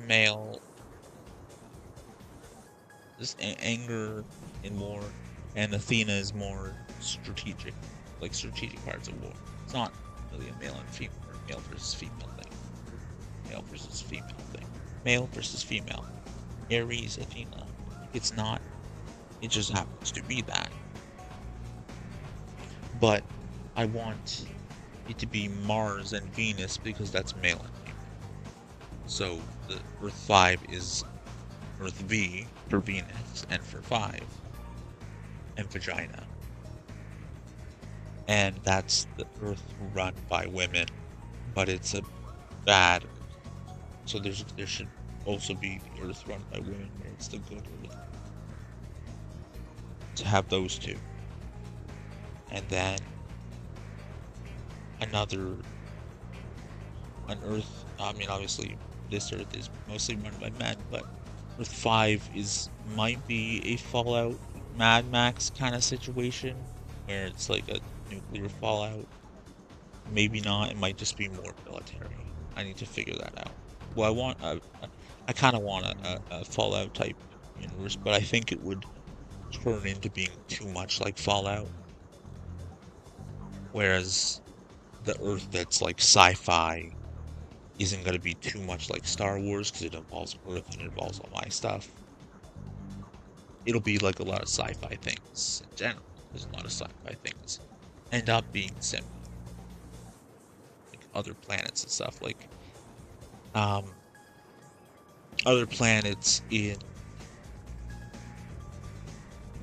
male, just anger in war, and Athena is more strategic, like strategic parts of war. It's not really a male and female, or male versus female thing. Male versus female thing. Male versus female. Ares, Athena. It's not. It just happens to be that. But I want it to be Mars and Venus because that's male and female. So the Earth 5 is Earth V for Venus and for 5 and vagina. And that's the Earth run by women, but it's a bad Earth. So there should also be the Earth run by women where it's the good Earth. To have those two. And then an Earth, I mean obviously this Earth is mostly run by men, but Earth 5 might be a Fallout Mad Max kind of situation, where it's like a nuclear fallout. Maybe not, it might just be more military. I need to figure that out. Well, I kind of want a Fallout type universe, but I think it would turn into being too much like Fallout. Whereas the Earth that's like sci-fi isn't going to be too much like Star Wars because it involves Earth and it involves all my stuff. It'll be like a lot of sci-fi things in general. There's a lot of sci-fi things end up being similar. Like other planets and stuff, like other planets in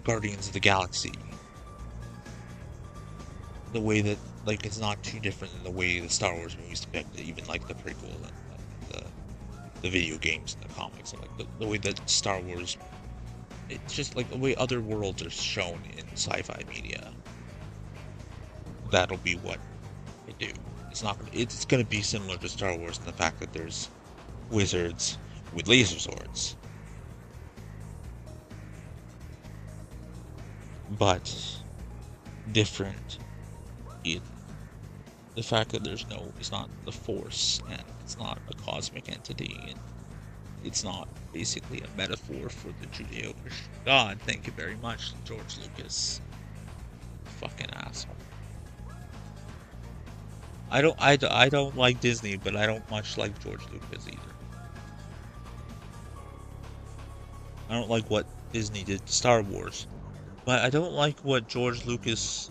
Guardians of the Galaxy. The way that, like, it's not too different than the way the Star Wars movies depict it, even like the prequel and the video games and the comics, and like the way that Star Wars, it's just like the way other worlds are shown in sci-fi media. That'll be what they do. It's gonna be similar to Star Wars in the fact that there's wizards with laser swords. But different in the fact that it's not the Force, and it's not a cosmic entity, and it's not basically a metaphor for the Judeo-Christian God. Thank you very much, George Lucas. Fucking asshole. I don't like Disney, but I don't much like George Lucas either. I don't like what Disney did to Star Wars, but I don't like what George Lucas,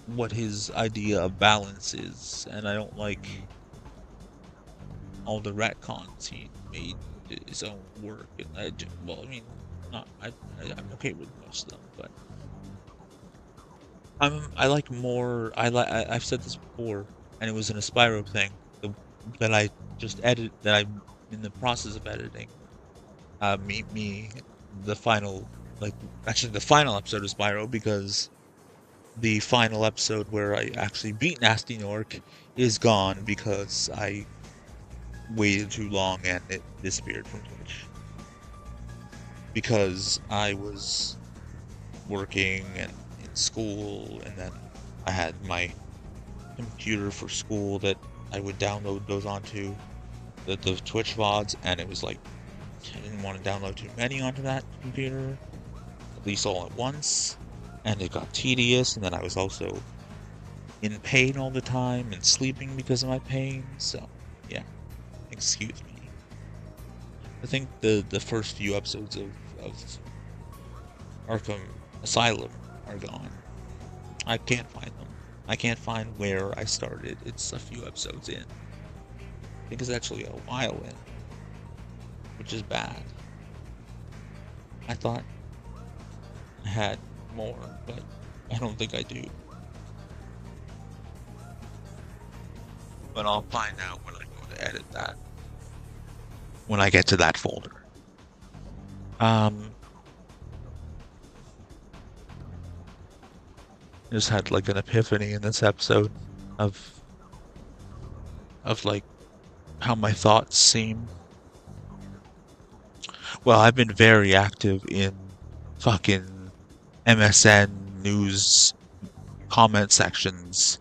what his idea of balance is, and I don't like all the retcons he made his own work. And I'm okay with most of them, but I like more. I've said this before, and it was in a Spyro thing that I just edit that I'm in the process of editing. The final, like actually the final episode of Spyro, because the final episode where I actually beat Nasty Nork is gone because I waited too long and it disappeared from Twitch because I was working and in school, and then I had my computer for school that I would download those onto the Twitch VODs, and it was like I didn't want to download too many onto that computer, at least all at once, and it got tedious, and then I was also in pain all the time and sleeping because of my pain, so yeah, excuse me. I think the first few episodes of Arkham Asylum are gone. I can't find them. I can't find where I started. It's a few episodes in. I think it's actually a while in, which is bad. I thought I had more, but I don't think I do. But I'll find out when I go to edit that. When I get to that folder. Just had like an epiphany in this episode of like how my thoughts seem. Well, I've been very active in fucking MSN news comment sections,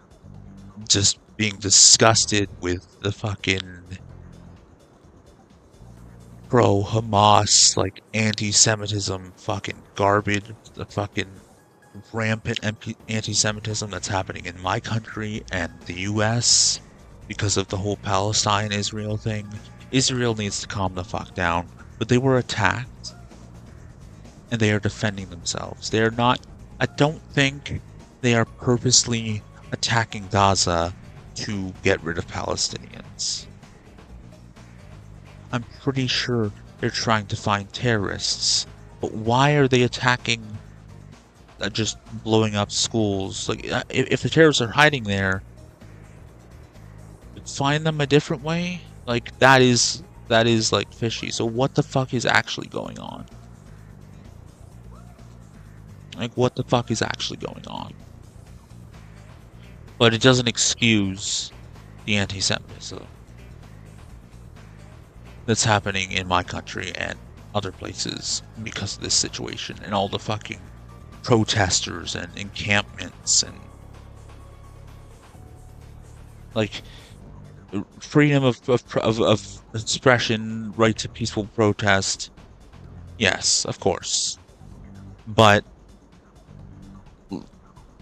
just being disgusted with the fucking pro-Hamas, like, anti-Semitism fucking garbage, the fucking rampant anti-Semitism that's happening in my country and the US because of the whole Palestine-Israel thing. Israel needs to calm the fuck down, but they were attacked, and they are defending themselves. They are not, I don't think they are purposely attacking Gaza to get rid of Palestinians. I'm pretty sure they're trying to find terrorists, but why are they attacking, just blowing up schools? Like, if the terrorists are hiding there, find them a different way? Like, that is like fishy. So what the fuck is actually going on? Like, what the fuck is actually going on? But it doesn't excuse the anti-Semitism that's happening in my country and other places because of this situation, and all the fucking protesters and encampments and like freedom of expression, right to peaceful protest. Yes, of course. But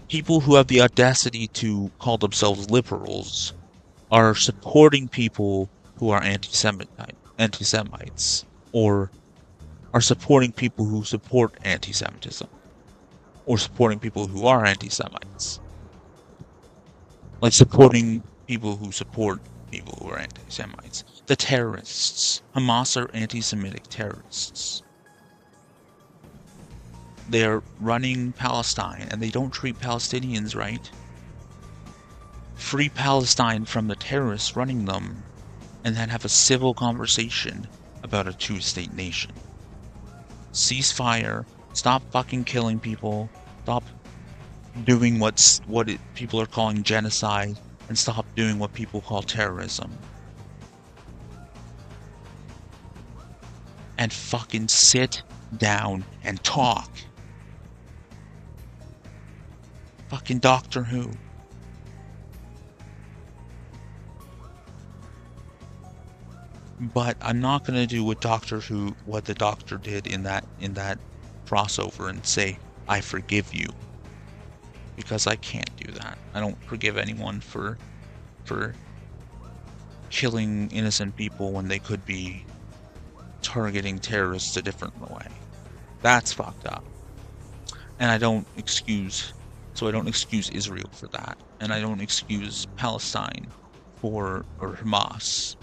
people who have the audacity to call themselves liberals are supporting people who are anti-Semites, or are supporting people who support anti-Semitism, or supporting people who are anti-Semites. Like supporting people who support people who are anti-Semites. The terrorists. Hamas are anti-Semitic terrorists. They're running Palestine, and they don't treat Palestinians right. Free Palestine from the terrorists running them, and then have a civil conversation about a two-state nation. Ceasefire. Stop fucking killing people. Stop doing what people are calling genocide, and stop doing what people call terrorism. And fucking sit down and talk. Fucking Doctor Who. But I'm not gonna do what the Doctor did in that crossover and say, I forgive you. Because I can't do that. I don't forgive anyone for killing innocent people when they could be targeting terrorists a different way. That's fucked up. And I don't excuse Israel for that. And I don't excuse Palestine or Hamas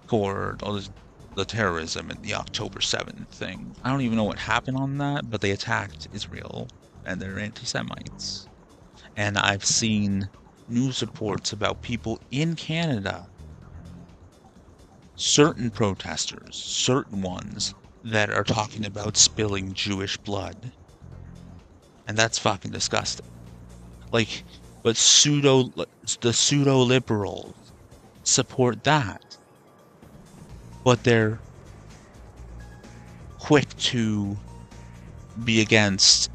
for all this the terrorism and the October 7th thing. I don't even know what happened on that, but they attacked Israel and they're anti-Semites. And I've seen news reports about people in Canada, certain protesters, certain ones, that are talking about spilling Jewish blood. And that's fucking disgusting. Like, but the pseudo-liberals support that. But they're quick to be against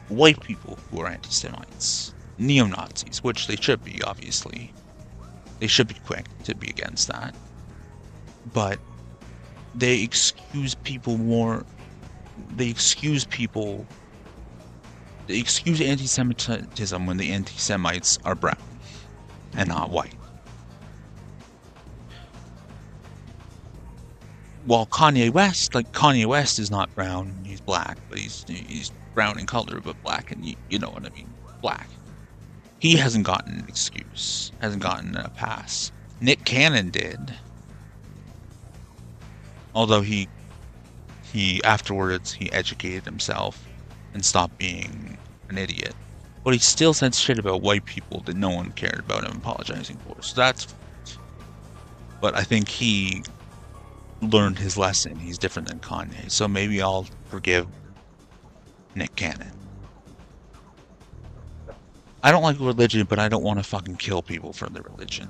white people who are anti-Semites. Neo-Nazis, which they should be, obviously. They should be quick to be against that. But they excuse people more. They excuse anti-Semitism when the anti-Semites are brown and not white. While Kanye West is not brown, he's black, but he's brown in color, but black, and you know what I mean, black. He hasn't gotten an excuse, hasn't gotten a pass. Nick Cannon did. Although he afterwards, he educated himself and stopped being an idiot. But he still said shit about white people that no one cared about him apologizing for. So that's... But I think he learned his lesson. He's different than Kanye. So maybe I'll forgive Nick Cannon. I don't like religion, but I don't want to fucking kill people for their religion.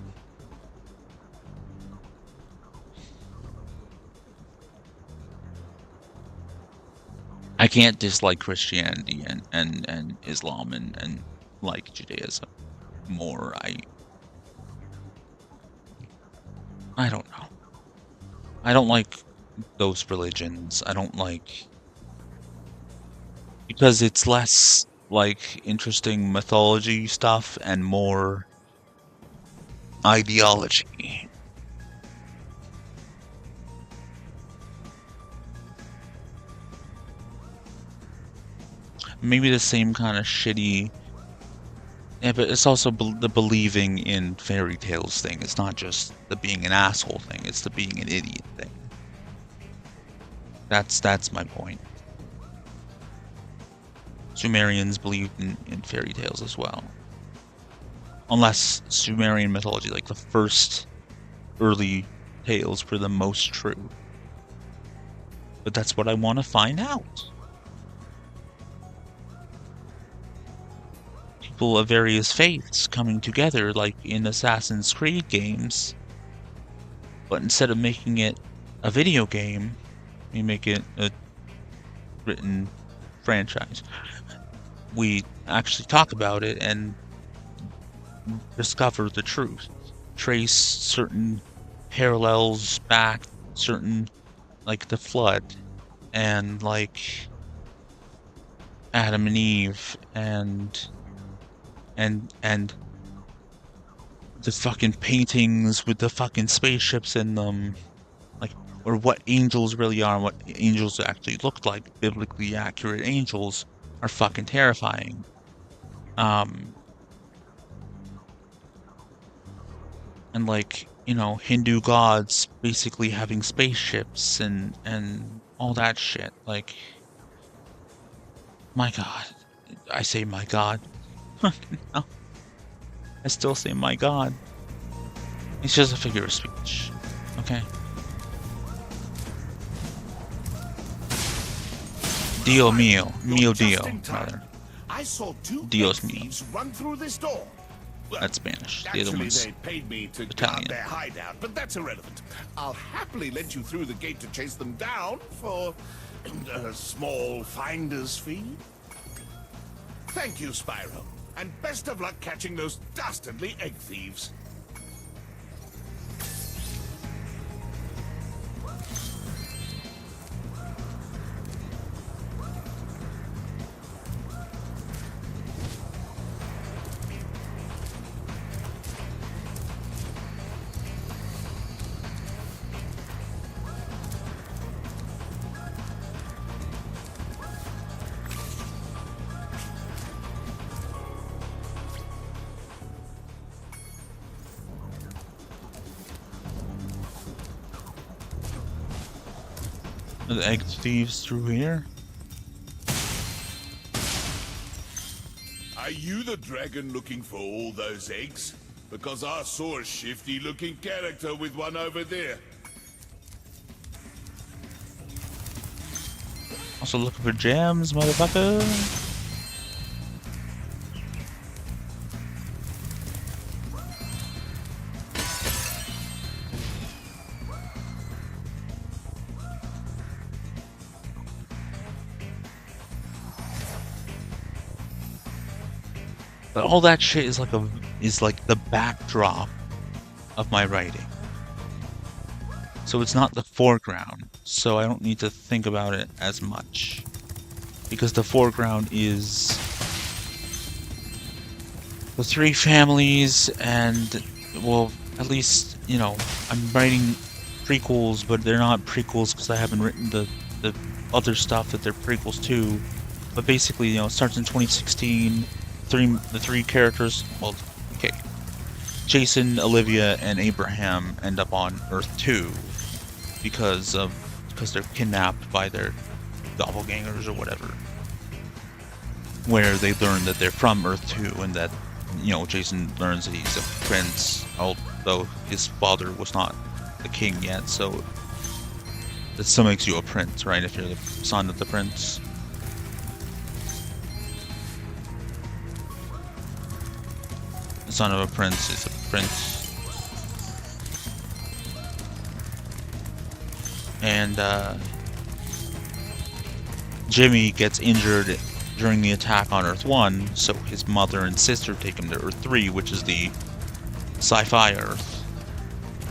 I can't dislike Christianity and Islam and like Judaism more. I don't know. I don't like those religions. I don't like... Because it's less like interesting mythology stuff and more ideology. Maybe the same kind of shitty... Yeah, but it's also the believing in fairy tales thing. It's not just the being an asshole thing. It's the being an idiot thing. That's my point. Sumerians believed in fairy tales as well. Unless Sumerian mythology, like the first early tales, were the most true. But that's what I want to find out. People of various faiths coming together, like in Assassin's Creed games. But instead of making it a video game, we make it a written franchise. We actually talk about it and discover the truth. Trace certain parallels back, certain, like the flood, and like Adam and Eve, and the fucking paintings with the fucking spaceships in them, like, or what angels really are, and what angels actually look like. Biblically accurate angels are fucking terrifying. And like, you know, Hindu gods basically having spaceships and all that shit. Like, my god. I say my god. No. I still say my god. It's just a figure of speech. Okay? Dio mio. Mio Dio, rather. I saw two Dios mio. thieves run through this door. Well, That's Spanish. The other actually, one's they paid me to Italian. guard their hideout, but that's irrelevant. I'll happily let you through the gate to chase them down for a small finder's fee. Thank you, Spyro, and best of luck catching those dastardly egg thieves. Are the egg thieves through here? Are you the dragon looking for all those eggs? Because I saw a shifty-looking character with one over there. Also looking for gems, motherfucker. But all that shit is like the backdrop of my writing. So it's not the foreground, so I don't need to think about it as much. Because the foreground is the three families and, well, at least, you know, I'm writing prequels, but they're not prequels because I haven't written the other stuff that they're prequels to. But basically, you know, it starts in 2016, the three characters, well, okay, Jason, Olivia, and Abraham end up on Earth 2 because they're kidnapped by their doppelgangers or whatever. Where they learn that they're from Earth 2 and that, you know, Jason learns that he's a prince, although his father was not the king yet, so that still makes you a prince, right, if you're the son of the prince. The son of a prince is a prince. And Jimmy gets injured during the attack on Earth 1, so his mother and sister take him to Earth 3, which is the sci-fi Earth,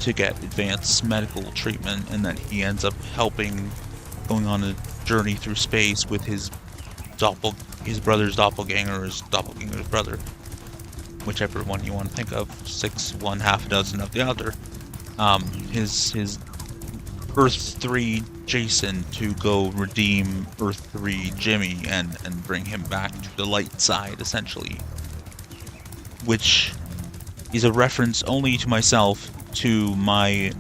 to get advanced medical treatment, and then he ends up helping, going on a journey through space with his brother's doppelganger, his doppelganger's brother. Whichever one you want to think of, one half a dozen of the other. His Earth 3 Jason to go redeem Earth 3 Jimmy and bring him back to the light side, essentially. Which is a reference only to myself to my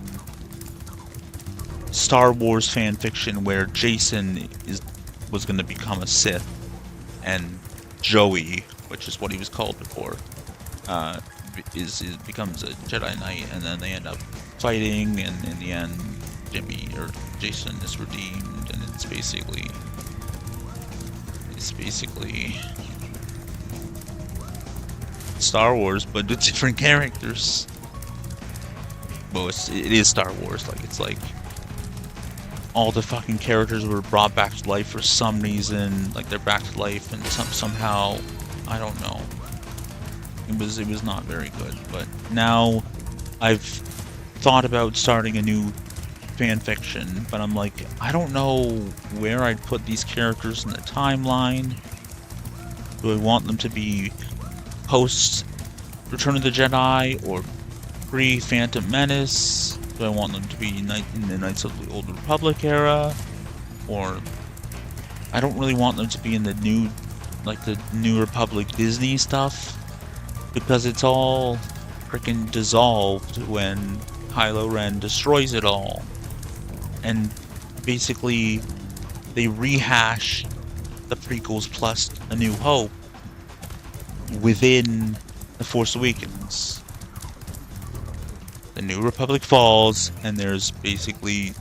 Star Wars fanfiction where Jason was going to become a Sith, and Joey, which is what he was called before, becomes a Jedi Knight, and then they end up fighting, and in the end, Jason is redeemed, and it's basically Star Wars, but with different characters. Well, it is Star Wars. It's like all the fucking characters were brought back to life for some reason. Like, they're back to life, and somehow, I don't know. It was not very good, but now I've thought about starting a new fan fiction, but I'm like, I don't know where I'd put these characters in the timeline. Do I want them to be post Return of the Jedi or pre-Phantom Menace? Do I want them to be in the Knights of the Old Republic era? Or I don't really want them to be in the New Republic Disney stuff, because it's all freaking dissolved when Kylo Ren destroys it all. And basically, they rehash the prequels plus A New Hope within The Force Awakens. The New Republic falls, and there's basically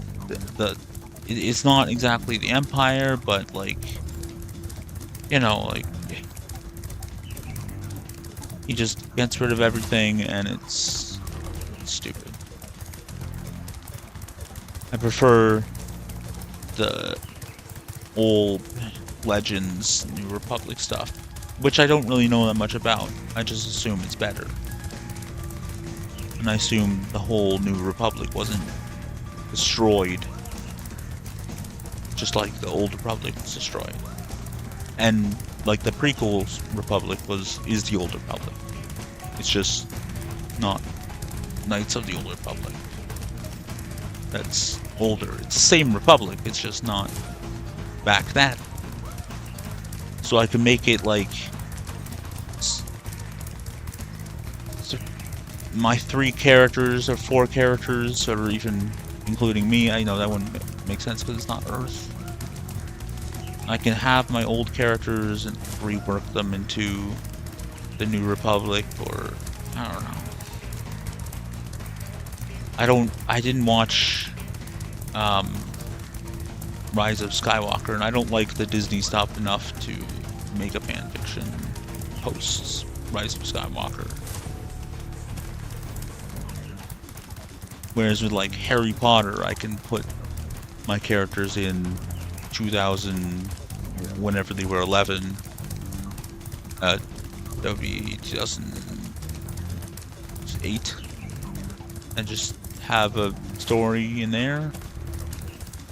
it's not exactly the Empire, but he just gets rid of everything, and it's stupid. I prefer the old Legends, New Republic stuff, which I don't really know that much about. I just assume it's better. And I assume the whole New Republic wasn't destroyed, just like the Old Republic was destroyed. And like the prequel Republic is the Old Republic. It's just not Knights of the Old Republic. That's older. It's the same Republic, it's just not back then. So I can make it like my 3 characters or 4 characters, or even including me. I know that wouldn't make sense because it's not Earth. I can have my old characters and rework them into the New Republic, or I don't know. I didn't watch Rise of Skywalker, and I don't like the Disney stuff enough to make a fanfiction post Rise of Skywalker. Whereas with like Harry Potter, I can put my characters in 2000, whenever they were 11. That would be 2008, and just have a story in there.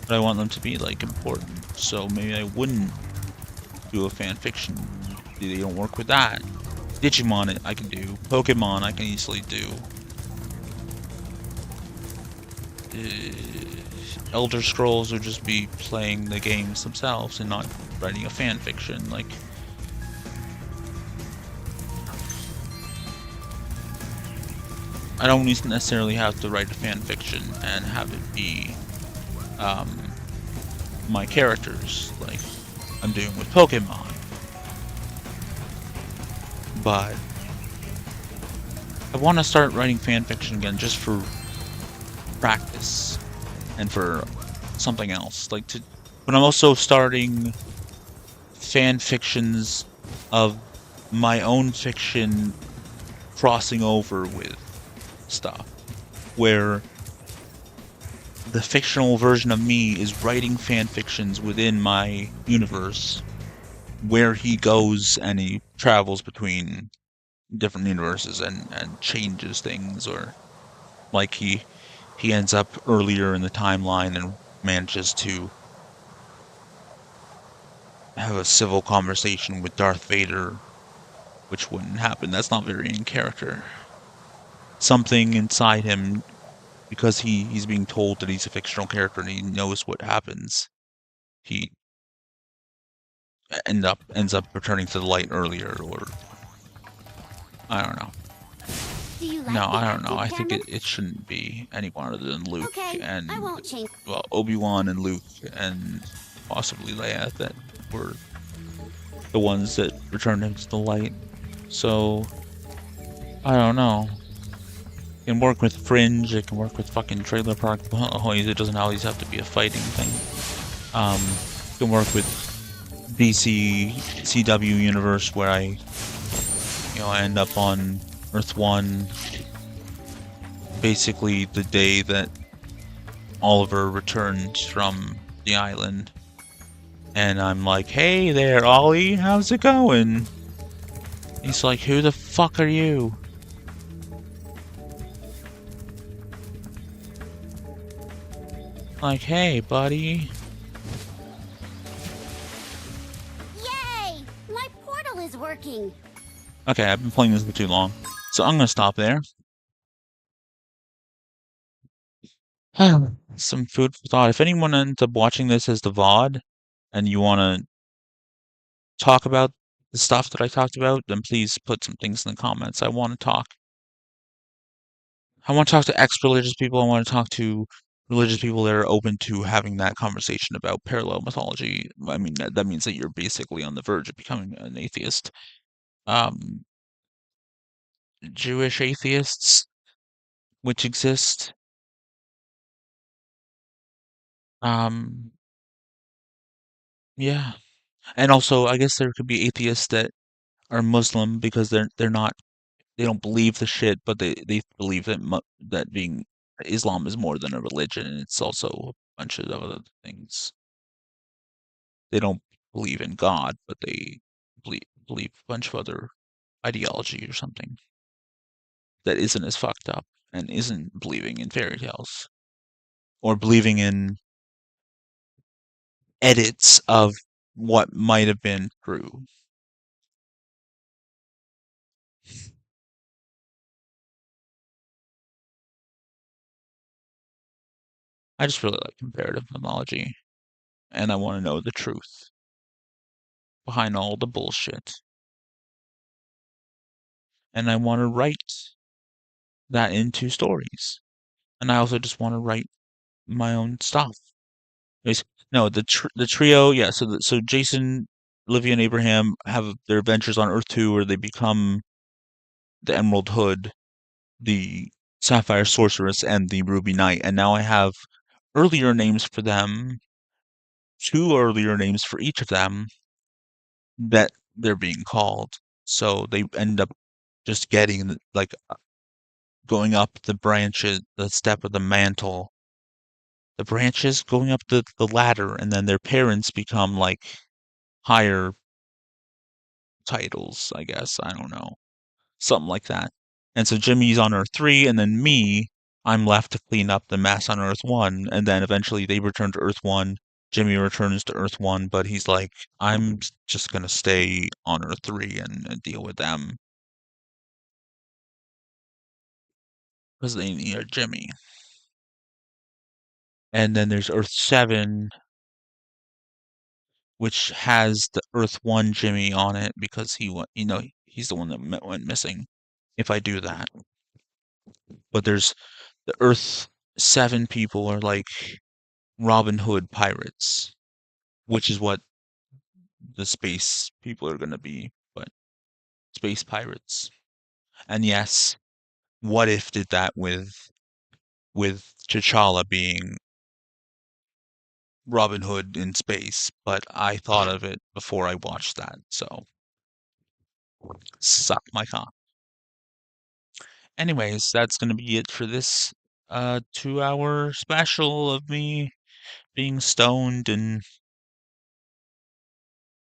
But I want them to be like important, so maybe I wouldn't do a fan fiction. They don't work with that. Digimon I can do. Pokemon I can easily do. Elder Scrolls would just be playing the games themselves and not writing a fan fiction. Like, I don't necessarily have to write a fan fiction and have it be my characters, like I'm doing with Pokemon. But I want to start writing fan fiction again, just for practice and for something else. But I'm also starting fan fictions of my own fiction crossing over with stuff, where the fictional version of me is writing fan fictions within my universe, where he goes and he travels between different universes and changes things, or like he ends up earlier in the timeline and manages to have a civil conversation with Darth Vader, which wouldn't happen. That's not very in character. Something inside him, because he's being told that he's a fictional character and he knows what happens, he ends up returning to the light earlier, or I don't know. Do you like No, the I don't know. I active think cameras? it shouldn't be anyone other than Luke Okay, and, I won't change. well, Obi-Wan and Luke and possibly Leia that were the ones that returned him to the light. So, I don't know. It can work with Fringe, it can work with fucking Trailer Park Boys. It doesn't always have to be a fighting thing. It can work with DC CW universe, where I end up on Earth 1, basically the day that Oliver returns from the island. And I'm like, hey there, Ollie, how's it going? He's like, who the fuck are you? Like, hey, buddy. Yay! My portal is working. Okay, I've been playing this for too long, so I'm gonna stop there. Some food for thought. If anyone ends up watching this as the VOD, and you want to talk about the stuff that I talked about, then please put some things in the comments. I want to talk. I want to talk to ex-religious people. I want to talk to religious people that are open to having that conversation about parallel mythology. I mean, that means that you're basically on the verge of becoming an atheist. Jewish atheists, which exist. Yeah. And also, I guess there could be atheists that are Muslim because they're not, they don't believe the shit, but they believe that that being Islam is more than a religion, and it's also a bunch of other things. They don't believe in God, but they believe a bunch of other ideology or something that isn't as fucked up and isn't believing in fairy tales or believing in edits of what might have been true. I just really like comparative mythology, and I want to know the truth behind all the bullshit. And I want to write that into stories. And I also just want to write my own stuff. No, the trio, yeah. So Jason, Olivia, and Abraham have their adventures on Earth 2, where they become the Emerald Hood, the Sapphire Sorceress, and the Ruby Knight. And now I have earlier names for them, 2 earlier names for each of them that they're being called. So they end up just getting like going up the branches, the step of the mantle, the branches going up the ladder, and then their parents become like higher titles, I guess. I don't know. Something like that. And so Jimmy's on Earth 3, and then me, I'm left to clean up the mess on Earth 1, and then eventually they return to Earth 1. Jimmy returns to Earth 1, but he's like, I'm just gonna stay on Earth 3 and deal with them. Because they need Jimmy. And then there's Earth 7, which has the Earth 1 Jimmy on it because he went, he's the one that went missing if I do that. But there's the Earth 7 people are like Robin Hood pirates, which is what the space people are going to be, but space pirates. And yes, What If did that with T'Challa being Robin Hood in space, but I thought of it before I watched that, so suck my cock. Anyways, that's going to be it for this 2-hour special of me being stoned and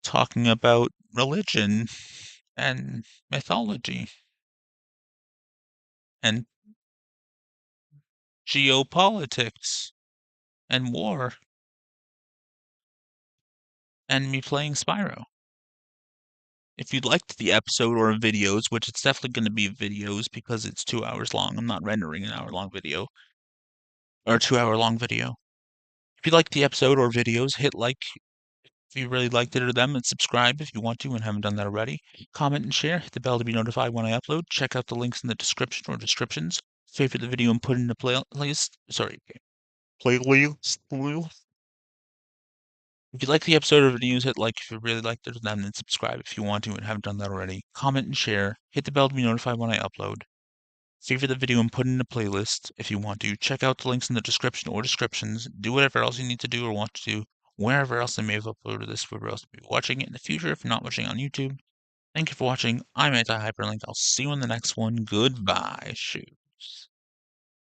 talking about religion and mythology and geopolitics and war and me playing Spyro. If you liked the episode or videos, which it's definitely going to be videos because it's 2 hours long, I'm not rendering an hour-long video or a 2-hour-long video. If you liked the episode or videos, hit like if you really liked it or them, and subscribe if you want to and haven't done that already. Comment and share. Hit the bell to be notified when I upload. Check out the links in the description or descriptions. Favorite the video and put it in the playlist. Sorry, playlist. If you like the episode or videos, hit like if you really liked it or them, then subscribe if you want to and haven't done that already. Comment and share. Hit the bell to be notified when I upload. Favorite the video and put it in a playlist if you want to. Check out the links in the description or descriptions. Do whatever else you need to do or want to do. Wherever else I may have uploaded this, wherever else you may be watching it in the future if you're not watching on YouTube. Thank you for watching. I'm Anti-HyperLink. I'll see you in the next one. Goodbye, shoes.